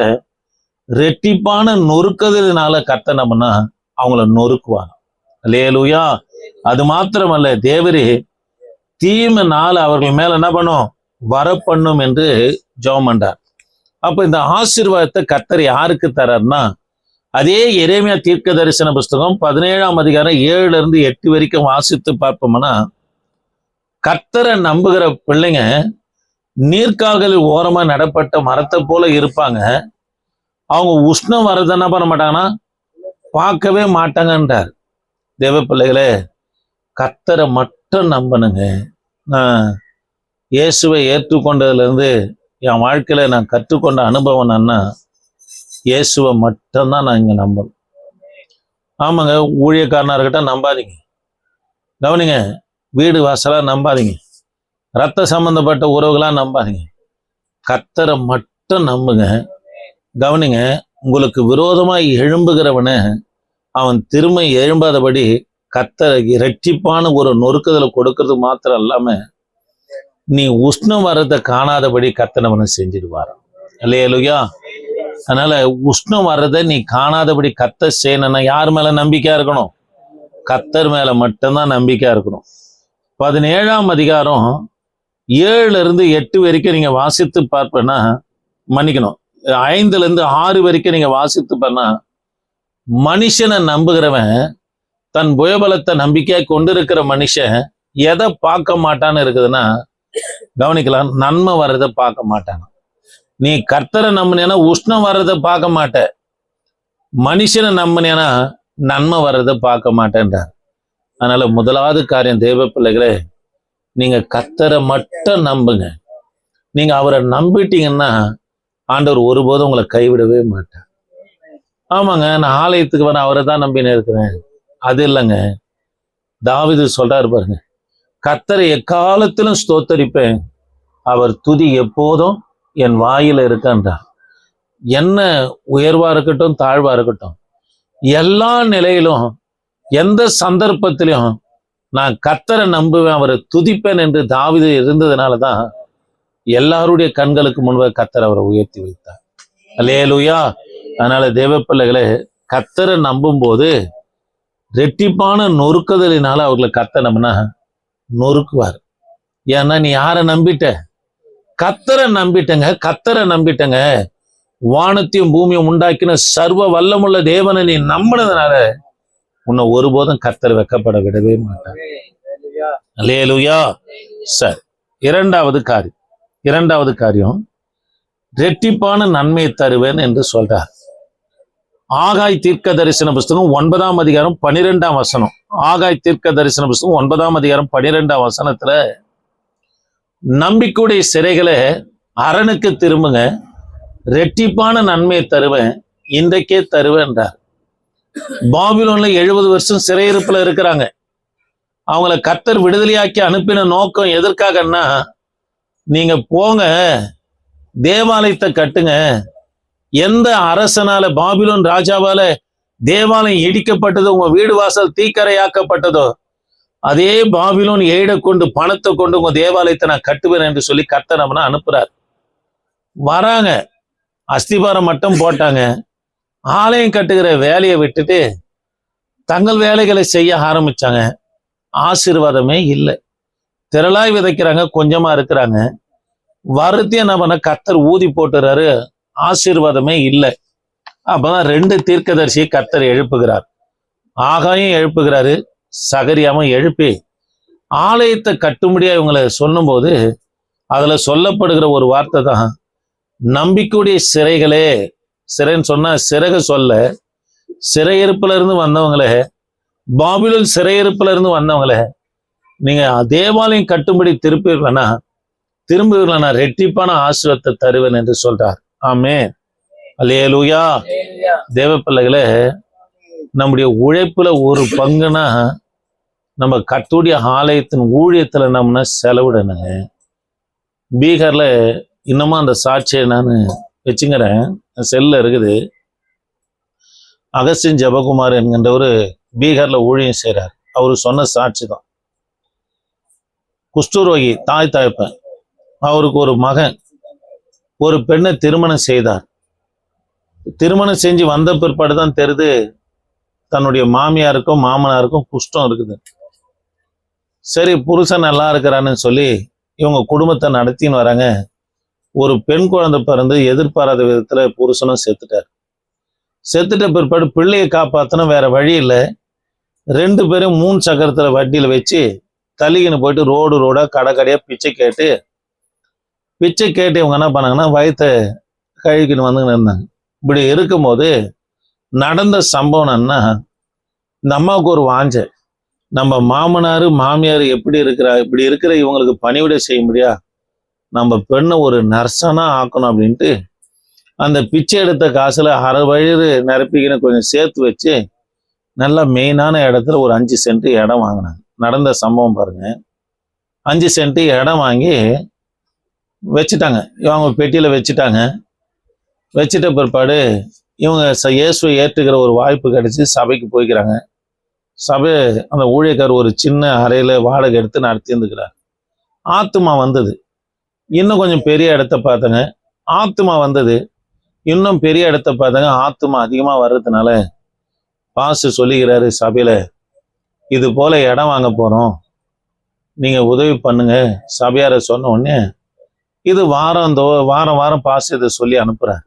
ரெட்டிப்பான நொறுக்குதலினால கர்த்தர் நம்மனா அவங்கள நொறுக்குவாங்க. அல்லேலூயா. அது மாத்திரமல்ல, தேவரே தீமைனால அவர்கள் மேல என்ன பண்ணும், வர பண்ணும் என்று ஜெபம் பண்றார். அப்ப இந்த ஆசீர்வாதத்தை கர்த்தர் யாருக்கு தரார்னா, அதே எரேமியா தீர்க்க தரிசன புஸ்தகம் 17ஆம் அதிகாரம் 7 இருந்து 8 வரைக்கும் வாசித்து பார்ப்போம்னா, கர்த்தரை நம்புகிற பிள்ளைங்க நீர்க்காகலில் ஓரமா நடப்பட்ட மரத்தை போல இருப்பாங்க. அவங்க உஷ்ணம் வர்றது என்ன பண்ண மாட்டாங்கன்னா பார்க்கவே மாட்டாங்கன்றார். தேவ பிள்ளைகளே, கர்த்தரை மட்டும் நம்பணுங்க. நான் இயேசுவை ஏற்றுக்கொண்டதுல இருந்து என் வாழ்க்கையில நான் கற்றுக்கொண்ட அனுபவம் என்னன்னா, இயேசுவை மட்டும்தான் நான் இங்க நம்பணும். ஆமாங்க, ஊழியக்காரனா இருக்கட்டும் நம்பாதீங்க. கவனிங்க, வீடு வாசலா நம்பாதீங்க, ரத்த சம்பந்தப்பட்ட உறவுகளா நம்பாதீங்க, கர்த்தரை மட்டும் நம்புங்க. கவனிங்க, உங்களுக்கு விரோதமாய் எழும்புகிறவன அவன் திரும்ப எழும்பாதபடி கர்த்தர் இரட்டிப்பான ஒரு நொறுக்குதலை கொடுக்கறது மாத்திரம் இல்லாம, நீ உஷ்ணம் வர்றதை காணாதபடி கர்த்தர் அவனை செஞ்சிடுவார். அல்லேலூயா. அதனால உஷ்ணம் வர்றதை நீ காணாதபடி கர்த்தர் செய்யணும்னா யார் மேல நம்பிக்கையா இருக்கணும்? கர்த்தர் மேல மட்டும்தான் நம்பிக்கையா இருக்கணும். 17ஆம் அதிகாரம் 7 இருந்து 8 வரைக்கும் நீங்க வாசித்து பார்ப்பேன்னா, மன்னிக்கணும், 5 இருந்து 6 வரைக்கும் நீங்க வாசித்து பண்ணா, மனுஷனை நம்புகிறவன், தன் புயபலத்தை நம்பிக்கையா கொண்டிருக்கிற மனுஷன் எதை பார்க்க மாட்டான்னு இருக்குதுன்னா, கவனிக்கலாம், நன்மை வர்றதை பார்க்க மாட்டான். நீ கர்த்தரை நம்பினேன்னா உஷ்ணம் வர்றதை பார்க்க மாட்ட, மனுஷனை நம்பினேன்னா நன்மை வர்றதை பார்க்க மாட்டேன்றார். அதனால முதலாவது காரியம், தேவ பிள்ளைகளே, நீங்க கர்த்தரை மட்டும் நம்புங்க. நீங்க அவரை நம்பிட்டீங்கன்னா ஆண்டவர் ஒருபோதும் உங்களை கைவிடவே மாட்டார். ஆமாங்க, நான் ஆலயத்துக்கு வர அவரை தான் நம்பினே இருக்கிறேன், அது இல்லைங்க. தாவீது சொல்றாரு பாருங்க, கர்த்தரை எக்காலத்திலும் ஸ்தோத்தரிப்பேன், அவர் துதி எப்போதும் என் வாயில இருக்கின்றார். என்ன உயர்வா இருக்கட்டும் தாழ்வா இருக்கட்டும், எல்லா நிலையிலும் எந்த சந்தர்ப்பத்திலையும் நான் கர்த்தரை நம்புவேன், அவரை துதிப்பேன் என்று தாவீது இருந்ததுனாலதான் எல்லாருடைய கண்களுக்கு முன்பு கர்த்தர் அவரை உயர்த்தி வைத்தார். அல்லேலூயா. அதனால தேவ பிள்ளைகளே, கர்த்தரை நம்பும் போது ரெட்டிப்பான நொறுக்குதலினால அவர்களை கர்த்தர் நம்பினா நொறுக்குவார். ஏன்னா நீ யாரை நம்பிட்ட? கர்த்தரை நம்பிட்டங்க. கர்த்தரை நம்பிட்டங்க. வானத்தையும் பூமியும் உண்டாக்கின சர்வ வல்லமுள்ள தேவனை நீ நம்பினதுனால உன்னை ஒருபோதும் கர்த்தர் வெட்கப்பட விடவே மாட்டார். அல்லேலூயா. சரி, இரண்டாவது காரியம், ரெட்டிப்பான நன்மையை தருவேன் என்று சொல்றார். ஆகாய் தீர்க்க தரிசன புஸ்தகம் 9ஆம் அதிகாரம் 12ஆம் வசனம். ஆகாய் தீர்க்க தரிசன புஸ்தகம் 9ஆம் அதிகாரம் 12ஆம் வசனத்துல, நம்பிக்கையுடைய சிறைகளை அரணுக்கு திரும்புங்க, ரெட்டிப்பான நன்மையை தருவேன், இன்றைக்கே தருவேன்றார். பாபிலோன்ல 70 வருஷம் சிறையிருப்புல இருக்கிறாங்க. அவங்கள கர்த்தர் விடுதலையாக்கி அனுப்பின நோக்கம் எதற்காகன்னா, நீங்க போங்க, தேவாலயத்தை கட்டுங்க. எந்த அரசனால, பாபிலோன் ராஜாவால தேவாலயம் இடிக்கப்பட்டதோ, உங்க வீடு வாசல் தீக்கரையாக்கப்பட்டதோ, அதே பாபிலோன் ஏடை கொண்டு பணத்தை கொண்டு உங்க தேவாலயத்தை நான் கட்டுவேன் என்று சொல்லி கர்த்தர் நம்மள அனுப்புறார். வராங்க, அஸ்திபாரம் மட்டும் போட்டாங்க, ஆலயம் கட்டுகிற வேலையை விட்டுட்டு தங்கள் வேலைகளை செய்ய ஆரம்பிச்சாங்க. ஆசீர்வாதமே இல்லை. திரளாய் விதைக்கிறாங்க, கொஞ்சமா இருக்கிறாங்க. வருத்தி என்ன பண்ண கர்த்தர் ஊதி போட்டுறாரு, ஆசீர்வாதமே இல்லை. அப்பதான் 2 தீர்க்கதரிசியை கர்த்தர் எழுப்புகிறார். ஆகாயும் எழுப்புகிறாரு, சகரியாவும் எழுப்பி ஆலயத்தை கட்டும்படியா இவங்களை சொல்லும் போது அதுல சொல்லப்படுகிற ஒரு வார்த்தை தான், நம்பிக்கையுடைய சிறைகளே, சிறைன்னு சொன்னா சிறகு சொல்ல, சிறையிருப்புல இருந்து வந்தவங்களே, பாபிலோன் சிறையிருப்புல இருந்து வந்தவங்களே, நீங்க தேவாலயம் கட்டும்படி திரும்புவீர்களா நான் ரெட்டிப்பான ஆசீர்வாதத்தை தருவேன் என்று சொல்றார். ஆமென். அல்லேலூயா. தேவ பிள்ளைகளே, நம்முடைய உழைப்புல ஒரு பங்குனா நம்ம கர்த்தருடைய ஆலயத்தின் ஊழியத்துல நம்ம செலவிடணுங்க. பீகார்ல இன்னமும் அந்த சாட்சியை நான் வச்சுங்கிறேன், செல்ல இருக்குது. அகஸ்டின் ஜெபகுமார் என்கின்றவர் பீகார்ல ஊழியம் செய்கிறார். அவரு சொன்ன சாட்சி தான். குஷ்டரோகி தாய் தகப்பன், அவருக்கு ஒரு மகன் ஒரு பெண்ணை திருமணம் செய்தார். திருமணம் செஞ்சு வந்த பிற்பாடு தான் தெரியுது தன்னுடைய மாமியாருக்கும் மாமனாருக்கும் குஷ்டம் இருக்குது. சரி, புருஷன் நல்லா இருக்கிறான்னு சொல்லி இவங்க குடும்பத்தை நடத்தின்னு வராங்க. ஒரு பெண் குழந்தை பிறந்து எதிர்பாராத விதத்துல புருஷனும் செத்துட்ட பிற்பாடு பிள்ளையை காப்பாத்தணும், வேற வழி இல்லை. 2 பேரும் 3 சக்கரத்துல வட்டியில வச்சு தள்ளிக்கின்னு போயிட்டு ரோடா கடையா பிச்சை கேட்டு இவங்க என்ன பண்ணாங்கன்னா வயிற்றை கழுவிக்கின்னு வந்துன்னு இருந்தாங்க. இப்படி இருக்கும்போது நடந்த சம்பவம் என்ன, இந்த அம்மாவுக்கு ஒரு வாஞ்சை, நம்ம மாமனார் மாமியார் எப்படி இப்படி இருக்கிற இவங்களுக்கு பணிவிடை செய்ய முடியா, நம்ம பெண்ணை ஒரு நர்ஸனா ஆக்கணும் அப்படின்ட்டு அந்த பிச்சை எடுத்த காசுல அரை வயிறு நிரப்பிக்கின்னு கொஞ்சம் சேர்த்து வச்சு நல்லா மெயினான இடத்துல ஒரு 5 சென்ட் இடம் வாங்கினாங்க. நடந்த சம்பவம் பாருங்க. 5 சென்ட் இடம் வாங்கி வச்சுட்டாங்க, இவங்க பெட்டியில வச்சுட்டாங்க. வச்சுட்ட பிற்பாடு இவங்க இயேசுவை ஏற்றுக்கிற ஒரு வாய்ப்பு கிடைச்சி சபைக்கு போய்க்கிறாங்க. சபை அந்த ஊழியக்கார் ஒரு சின்ன அறையில வாடகை எடுத்து நடத்தி இருந்துக்கிறார். ஆத்துமா வந்தது, இன்னும் கொஞ்சம் பெரிய இடத்த பார்த்தாங்க. ஆத்துமா வந்தது, இன்னும் பெரிய இடத்த பார்த்தாங்க. ஆத்துமா அதிகமா வர்றதுனால பாசு சொல்லிக்கிறாரு சபையில, இது போல இடம் வாங்க போறோம், நீங்க உதவி பண்ணுங்க. சபையார சொன்ன உடனே இது வாரம் பாசு இதை சொல்லி அனுப்புறாரு.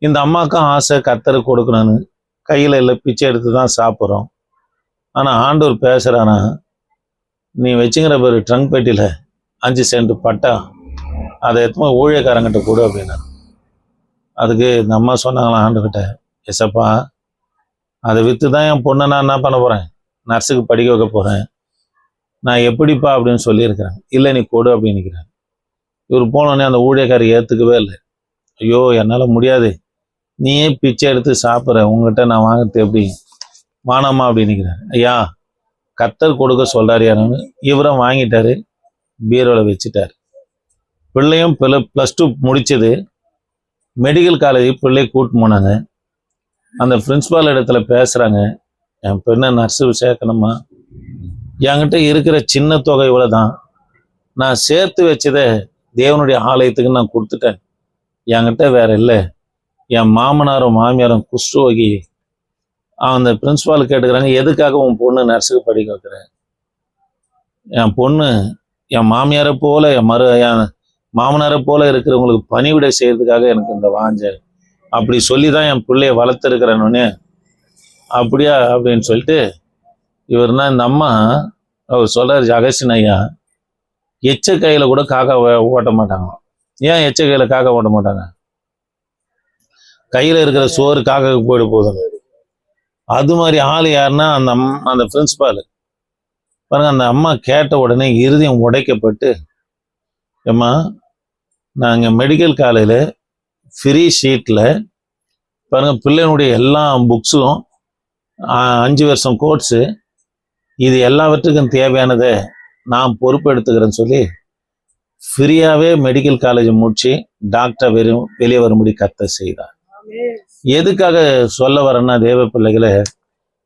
இந்த அம்மாக்கும் ஆசை கர்த்தர் கொடுக்கணும்னு, கையில இல்லை பிச்சை எடுத்து தான் சாப்பிட்றோம். ஆனா ஆண்டவர் பேசுறானா, நீ வச்சுங்கிற பேரு ட்ரங்க் பெட்டியில 5 சென்ட் பட்டா அதை எத்தனை ஊழியக்காரங்கிட்ட கொடு அப்படின்னா. அதுக்கு இந்த அம்மா சொன்னாங்களா ஆண்டுகிட்ட, எசப்பா அதை விற்று தான் என் பொண்ணை நான் என்ன பண்ண போறேன், நர்ஸுக்கு படிக்க வைக்க போறேன், நான் எப்படிப்பா அப்படின்னு சொல்லியிருக்கிறேன். இல்லை நீ கொடு அப்படின்னு நிற்கிறேன். இவர் போனோடனே அந்த ஊழியக்காரி ஏற்றுக்கவே இல்லை. ஐயோ என்னால் முடியாது, நீயே பிச்சை எடுத்து சாப்பிட்ற, உங்ககிட்ட நான் வாங்கிறது எப்படி, வானாமா அப்படின்னு நிற்கிறேன். ஐயா கர்த்தர் கொடுக்க சொல்றாரு யாருன்னு இவரும் வாங்கிட்டாரு, பீரோவில் வச்சுட்டாரு. பிள்ளையும் +2 முடிச்சது, மெடிக்கல் காலேஜ் பிள்ளையை கூட்டு போனாங்க. அந்த பிரின்சிபால் இடத்துல பேசுறாங்க, என் பெண்ணை நர்ஸு சேர்க்கணுமா, என்கிட்ட இருக்கிற சின்ன தொகை இவ்வளோ தான், நான் சேர்த்து வச்சதை தேவனுடைய ஆலயத்துக்கு நான் கொடுத்துட்டேன், என்கிட்ட வேற இல்லை, என் மாமனாரும் மாமியாரும் குஷ்டரோகி. அந்த பிரின்சிபால் கேட்டுக்கிறாங்க, எதுக்காக உன் பொண்ணு நர்ஸுக்கு படிக்க வைக்கிறேன், என் பொண்ணு என் மாமியாரை போல என் மாமனாரை போல இருக்கிறவங்களுக்கு பணிவிடை செய்யறதுக்காக எனக்கு இந்த வாஞ்சை, அப்படி சொல்லி தான் என் பிள்ளைய வளர்த்துருக்கிறேன்னு. அப்படியா அப்படின்னு சொல்லிட்டு இவர்னா இந்த அம்மா அவர் சொல்றாரு, அகஸ்டின் ஐயா எச்ச கையில கூட காக்கா ஓட்ட மாட்டாங்க. ஏன் எச்ச கையில காக்கா ஓட்ட மாட்டாங்க, கையில இருக்கிற சோறு காக்காவுக்கு போயிட போதும். அது மாதிரி ஆள் யாருன்னா அந்த பிரின்சிபால் பாருங்க. அந்த அம்மா கேட்ட உடனே இருதயம் உடைக்கப்பட்டு, ஏம்மா நாங்கள் மெடிக்கல் காலேஜில் ஃப்ரீ ஷீட்டில் பாருங்க பிள்ளைனுடைய எல்லா புக்ஸும் 5 வருஷம் கோர்ஸு, இது எல்லாவற்றுக்கும் தேவையானதை நான் பொறுப்பு எடுத்துக்கிறேன்னு சொல்லி ஃப்ரீயாகவே மெடிக்கல் காலேஜ் முடிச்சு டாக்டர் வெளியே வரும்படி கர்த்தர் செய்தார். எதுக்காக சொல்ல வரேன்னா, தேவ பிள்ளைகளை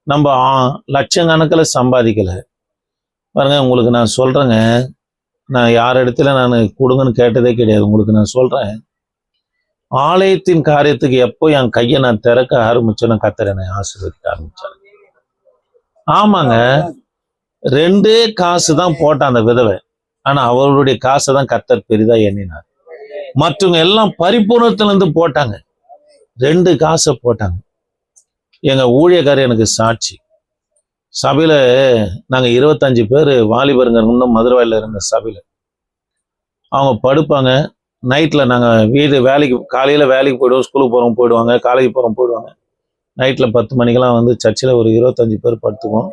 நம்ம லட்சக்கணக்கில் சம்பாதிக்கலை பாருங்க. உங்களுக்கு நான் சொல்கிறேங்க, நான் யார் இடத்துல நான் கொடுங்கன்னு கேட்டதே கிடையாது. உங்களுக்கு நான் சொல்கிறேன், ஆலயத்தின் காரியத்துக்கு எப்போ என் கையை நான் திறக்க ஆரம்பிச்சேன்னு கர்த்தர் என்னை ஆசீர்வதிக்க ஆரம்பிச்சாங்க. ஆமாங்க, 2 காசு தான் போட்டான் அந்த விதவை. ஆனா அவர்களுடைய காசை தான் கர்த்தர் பெரிதா எண்ணினார். மற்றவங்க எல்லாம் பரிபூர்ணத்துல இருந்து போட்டாங்க, 2 காசை போட்டாங்க. எங்க ஊழியக்காரர் எனக்கு சாட்சி. சபையில நாங்க 25 பேர் வாலிபருங்க இன்னும் மதுரவாயில இருந்த சபையில. அவங்க படுப்பாங்க. நைட்ல நாங்க வேலைக்கு காலையில வேலைக்கு போயிடுவோம், ஸ்கூலுக்கு போறோம் போயிடுவாங்க, காலேஜ் போறோம் போயிடுவாங்க. நைட்ல 10 மணிக்கெல்லாம் வந்து சர்ச்சில் ஒரு 25 பேர் படுத்துக்குவோம்,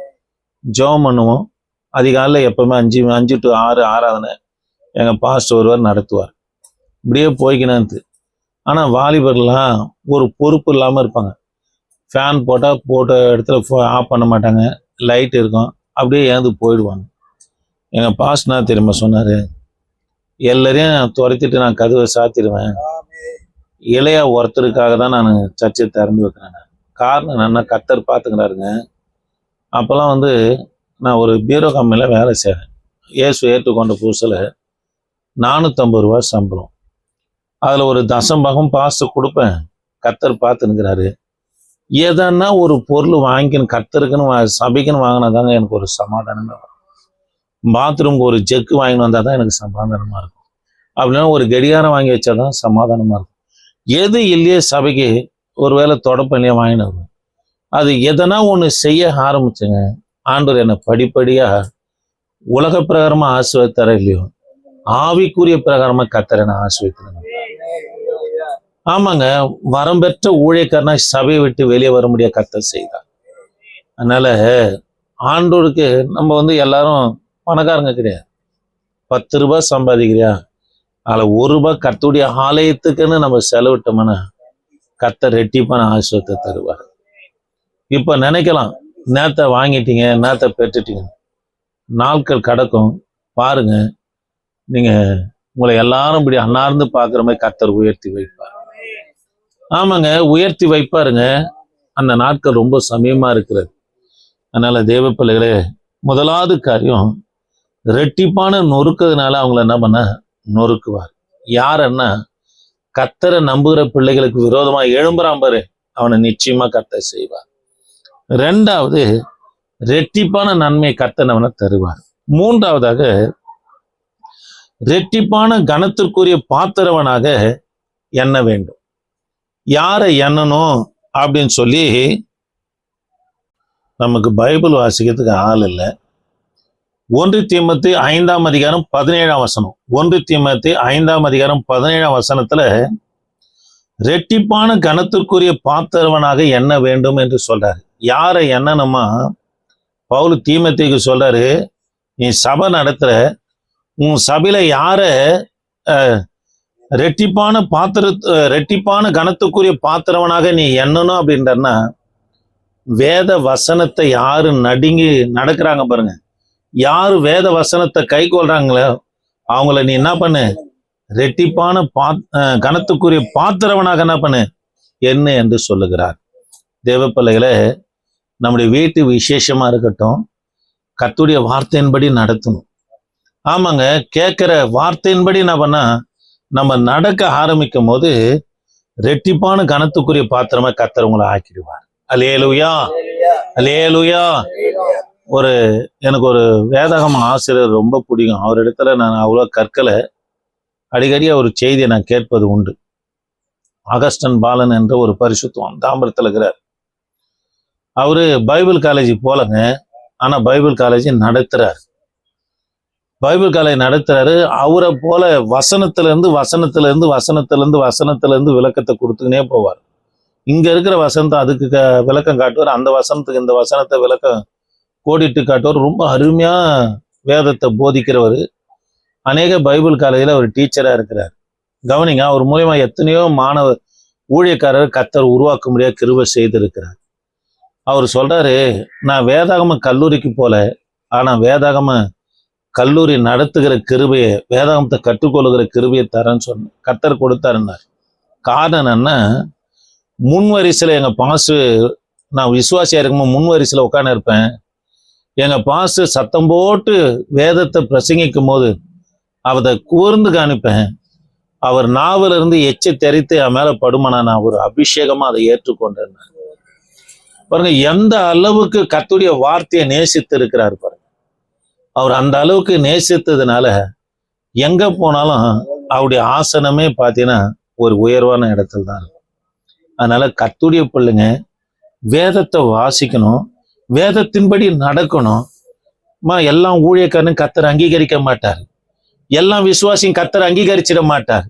ஜெபம் பண்ணுவோம். அதிகாலையில் எப்பவுமே 5 to 6 ஆராதனை எங்க பாஸ்டர் ஒருவர் நடத்துவார். இப்படியே போய்க்கினது. ஆனா வாலிபர்லாம் ஒரு பொறுப்பு இல்லாம இருப்பாங்க. ஃபேன் போட்ட இடத்துல ஆஃப் பண்ண மாட்டாங்க, லைட் இருக்கும், அப்படியே ஏந்து போயிடுவாங்க. எங்க பாஸ்டர் என்ன தெரியுமா சொன்னாரு, எல்லாரையும் துரத்திட்டு நான் கதவை சாத்திடுவேன், இளைய ஒருத்தருக்காக தான் நான் சர்ச்சை திறந்து வைக்கிறேன். காரணம் என்னன்னா கர்த்தர் பார்த்துக்கிறாருங்க. அப்போல்லாம் வந்து நான் ஒரு பீரோ கம்பெனியில் வேலை செய்கிறேன். இயேசு ஏற்றுக்கொண்ட புதுசில் 450 ரூபா சம்பளம். அதில் ஒரு தசம்பாகம் பாஸ்டர் கொடுப்பேன். கர்த்தர் பார்த்துன்னுக்கிறாரு. எதன்னா ஒரு பொருள் வாங்கிக்கணும், கர்த்தருக்குன்னு சபைக்குன்னு வாங்கினா தாங்க எனக்கு ஒரு சமாதானமே வரும். பாத்ரூம்க்கு ஒரு ஜெக்கு வாங்கிட்டு வந்தால் தான் எனக்கு சமாதானமாக இருக்கும். அப்படின்னா ஒரு கடிகாரம் வாங்கி வச்சா தான் சமாதானமாக இருக்கும். எது இல்லையே சபைக்கு ஒருவேளை தொடப்பண்ணியே வாங்கினு வரும். அது எதனா ஒன்று செய்ய ஆரம்பிச்சுங்க, ஆண்டவர் என்னை படிப்படியாக உலக பிரகாரமாக ஆசீர்வதித்தார இல்லையோ, ஆவிக்குரிய பிரகாரமாக கர்த்தர் என்னை ஆசீர்வதிக்கிறாங்க. ஆமாங்க, வரம் பெற்ற ஊழியக்காரனா சபையை விட்டு வெளியே வர முடியாது கர்த்தர் செய்தார். அதனால ஆண்டவருக்கு நம்ம வந்து எல்லாரும் பணக்காரங்க கிடையாது. 10 ரூபாய் சம்பாதிக்கிறியா, அதில் 1 ரூபாய் கர்த்தருடைய ஆலயத்துக்குன்னு நம்ம செலவிட்டோம்னா கர்த்தர் ரெட்டிப்பான ஆசீர்வாதத்தை தருவார். இப்போ நினைக்கலாம், நேத்தை வாங்கிட்டீங்க, நேத்தை பெற்றுட்டீங்க, நாட்கள் கடக்கும் பாருங்க, நீங்க உங்களை எல்லாரும் இப்படி அன்னார்ந்து பார்க்குற மாதிரி கர்த்தர் உயர்த்தி வைப்பார். ஆமாங்க, உயர்த்தி வைப்பாருங்க. அந்த நாட்கள் ரொம்ப சமயமா இருக்கிறது. அதனால தேவ பிள்ளைகளே, முதலாவது காரியம், ரெட்டிப்பான நொறுக்கிறதுனால அவங்கள என்ன பண்ண நொறுக்குவார். யாருன்னா கர்த்தரை நம்புகிற பிள்ளைகளுக்கு விரோதமா எழும்புறான் பாரு, அவனை நிச்சயமா கர்த்தர் செய்வார். 2வது, ரெட்டிப்பான நன்மை கர்த்தர் அவனை தருவார். 3வதாக, ரெட்டிப்பான கனத்திற்குரிய பாத்திரவனாக எண்ண வேண்டும். யாரை எண்ணணும் அப்படின்னு சொல்லி நமக்கு பைபிள் வாசிக்கிறதுக்கு ஆள் இல்லை. 1 தீமோத்தேயு 5ஆம் அதிகாரம் 17ஆம் வசனம். 1 தீமோத்தேயு 5ஆம் அதிகாரம் 17ஆம் வசனத்துல ரெட்டிப்பான கனத்திற்குரிய பாத்திரவனாக எண்ண வேண்டும் என்று சொல்றாரு. யாரை எண்ணணுமா, பவுல் தீமோத்தேயுக்கு சொல்றாரு, நீ சபை நடத்துற, உன் சபையில யார ரெட்டிப்பான கனத்துக்குரிய பாத்திரவனாக நீ எண்ணணும் அப்படின்றன்னா, வேத வசனத்தை யாரு நடுங்கி நடக்கிறாங்க பாருங்க, யாரு வேத வசனத்தை கை கொள்றாங்களோ அவங்கள நீ என்ன பண்ணு, ரெட்டிப்பான கனத்துக்குரிய பாத்திரவனாக என்ன பண்ணு என்ன என்று சொல்லுகிறார். தேவ பிள்ளைகளே, நம்முடைய வீட்டு விசேஷமா இருக்கட்டும், கர்த்தருடைய வார்த்தையின்படி நடத்தணும். ஆமாங்க, கேட்கிற வார்த்தையின்படி என்ன பண்ணா நம்ம நடக்க ஆரம்பிக்கும் போது ரெட்டிப்பான கனத்துக்குரிய பாத்திரமா கர்த்தர் உங்களை ஆக்கிடுவார். அல்லேலூயா, அல்லேலூயா. எனக்கு ஒரு வேதாகம ஆசிரியர் ரொம்ப பிடிக்கும். அவர் இடத்துல நான் அவ்வளோ கற்கலை, அடிக்கடி ஒரு செய்தியை நான் கேட்பது உண்டு. அகஸ்டன் பாலன் என்ற ஒரு பரிசுத்தம் தாம்பரத்தில் இருக்கிறார். அவரு பைபிள் காலேஜ் போலங்க, ஆனா பைபிள் காலேஜ் நடத்துறாரு. பைபிள் காலேஜ் நடத்துறாரு. அவரை போல வசனத்திலிருந்து விளக்கத்தை கொடுத்துக்கினே போவார். இங்க இருக்கிற வசனத்தை அதுக்கு விளக்கம் காட்டுவார், அந்த வசனத்துக்கு இந்த வசனத்தை விளக்கம் கோடிட்டு காட்டுவார். ரொம்ப அருமையா வேதத்தை போதிக்கிறவர். அநேக பைபிள் காலேஜில் அவர் டீச்சரா இருக்கிறார். கவனிங்க, அவர் மூலியமா எத்தனையோ மாணவ ஊழியக்காரர் கர்த்தர் உருவாக்க முடியாத கிருபை செய்திருக்கிறார். அவர் சொல்றாரு, நான் வேதாகம கல்லூரிக்கு போல, ஆனா வேதாகம கல்லூரி நடத்துகிற கிருபையை, வேதாகமத்தை கற்றுக்கொள்ளுகிற கிருபையை தரேன்னு சொன்ன கர்த்தர் கொடுத்தாருன்னார். காரணம் என்ன, முன் வரிசையில் எங்க பாசு, நான் விசுவாசியா இருக்கும்போது முன் வரிசையில் உட்காந்து இருப்பேன். எங்க பாசு சத்தம் போட்டு வேதத்தை பிரசங்கிக்கும் போது அவரை கூர்ந்து காணிப்பேன். அவர் நாவல இருந்து எச்சை தெரித்து என் மேல படுமானா நான் ஒரு அபிஷேகமா அதை ஏற்றுக்கொண்டேன். பாருங்க, எந்த அளவுக்கு கர்த்தருடைய வார்த்தையை நேசித்து இருக்கிறார் பாருங்க. அவர் அந்த அளவுக்கு நேசித்ததுனால எங்க போனாலும் அவருடைய ஆசனமே பார்த்தீங்கன்னா ஒரு உயர்வான இடத்துல தான் இருக்கும். அதனால கர்த்தருடைய பிள்ளைங்க வேதத்தை வாசிக்கணும், வேதத்தின்படி நடக்கணும். எல்லாம் ஊழியக்காரனும் கர்த்தர் அங்கீகரிக்க மாட்டார், எல்லாம் விசுவாசியும் கர்த்தர் அங்கீகரிச்சிட மாட்டார்.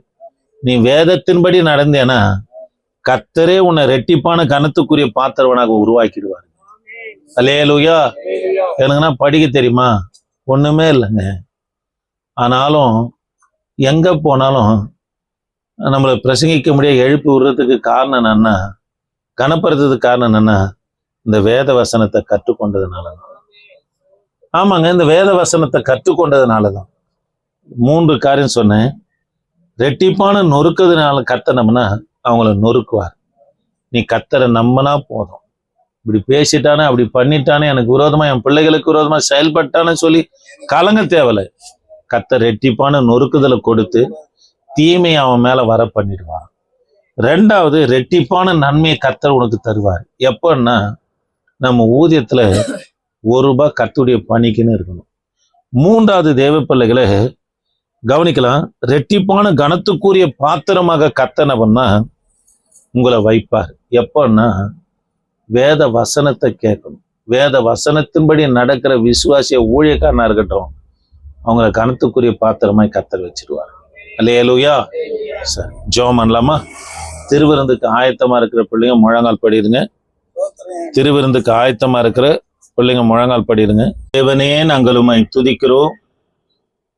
நீ வேதத்தின்படி நடந்தேன்னா கர்த்தரே உன்னை ரெட்டிப்பான கனத்துக்குரிய பாத்திரவனாக உருவாக்கிடுவார். அல்லேலூயா. எனக்குன்னா படிக்க தெரியுமா? ஒண்ணுமே இல்லைங்க. ஆனாலும் எங்க போனாலும் நம்மளை பிரசங்கிக்க முடியாது, எழுப்பி விடுறதுக்கு காரணம் என்னன்னா, கனப்படுறதுக்கு காரணம் என்னன்னா, இந்த வேத வசனத்தை கற்றுக்கொண்டதுனாலதான். ஆமாங்க, இந்த வேத வசனத்தை கற்றுக்கொண்டதுனாலதான். 3 காரியம் சொன்னேன். ரெட்டிப்பான நொறுக்கிறதுனால கர்த்தனம்னா அவங்கள நொறுக்குவார். நீ கர்த்தரை நம்பினா போதும். இப்படி பேசிட்டானே, அப்படி பண்ணிட்டானே, எனக்கு விரோதமா, என் பிள்ளைகளுக்கு விரோதமா செயல்பட்டானே சொல்லி கலங்க தேவையில்லை. கர்த்தர் ரெட்டிப்பான நொறுக்குதலை கொடுத்து தீமையை அவன் மேல வர பண்ணிடுவார். 2வது, ரெட்டிப்பான நன்மையை கர்த்தர் உனக்கு தருவார். எப்பன்னா, நம்ம ஊதியத்துல ₹1 கர்த்தருடைய பணிக்குன்னு இருக்கணும். 3வது, தேவ பிள்ளைகளை கவனிக்கலாம், ரெட்டிப்பான கனத்துக்குரிய பாத்திரமாக கர்த்தனவன்னா உங்களை வைப்பார். எப்பன்னா, வேத வசனத்தை கேட்கணும். வேத வசனத்தின்படி நடக்கிற விசுவாசிய ஊழியக்காரனா இருக்கட்டும், அவங்களை கனத்துக்குரிய பாத்திரமாய் கர்த்தர் வச்சிருவார். அல்லேலூயா. சரி, ஜெபம் பண்ணலாமா? திருவிருந்துக்கு ஆயத்தமா இருக்கிற பிள்ளைங்க முழங்கால் படிடுங்க. திருவிருந்துக்கு ஆயத்தமா இருக்கிற பிள்ளைங்க முழங்கால் படிடுங்க. தேவனே, நாங்கள் உம்மை துதிக்கிறோம்.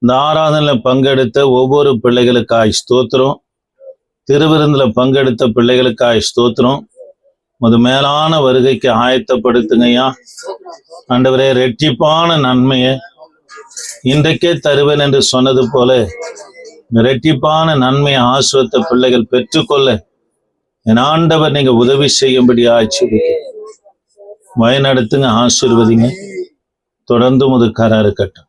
இந்த ஆராதனையில பங்கெடுத்த ஒவ்வொரு பிள்ளைகளுக்காய் ஸ்தோத்திரம். திருவிருந்துல பங்கெடுத்த பிள்ளைகளுக்காய் ஸ்தோத்திரம். உமது மேலான வருகைக்கு ஆயத்தப்படுத்துங்கய்யா. ஆண்டவரே, ரெட்டிப்பான நன்மையை இன்றைக்கே தருவேன் என்று சொன்னது போல ரெட்டிப்பான நன்மையை ஆசுவத்த பிள்ளைகள் பெற்றுக்கொள்ள என் ஆண்டவர் நீங்க உதவி செய்யும்படி ஆட்சி வழிநடத்துங்க, ஆசீர்வதிங்க. தொடர்ந்து உமது கரம் இருக்கட்டும்.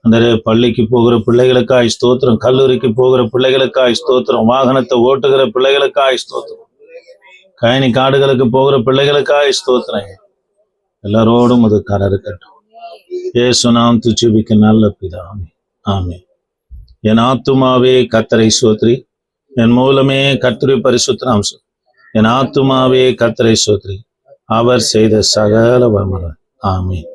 அந்த பள்ளிக்கு போகிற பிள்ளைகளுக்காய் ஸ்தோத்திரம், கல்லூரிக்கு போகிற பிள்ளைகளுக்காய் ஸ்தோத்திரம், வாகனத்தை ஓட்டுகிற பிள்ளைகளுக்காய் ஸ்தோத்திரம், கயனி காடுகளுக்கு போகிற பிள்ளைகளுக்காய் ஸ்தோத்திரம். எல்லாரோடும் அது கரம் இருக்கட்டும். இயேசு நாமத்தில் ஜெபிக்க நல்ல பிதாவே, ஆமென். என் ஆத்துமாவே கர்த்தரை ஸ்தோத்திரி, என் மூலமே கர்த்தருடைய பரிசுத்த நாமம். என் ஆத்துமாவே கர்த்தரை ஸ்தோத்திரி, அவர் செய்த சகல வல்லமையும். ஆமென்.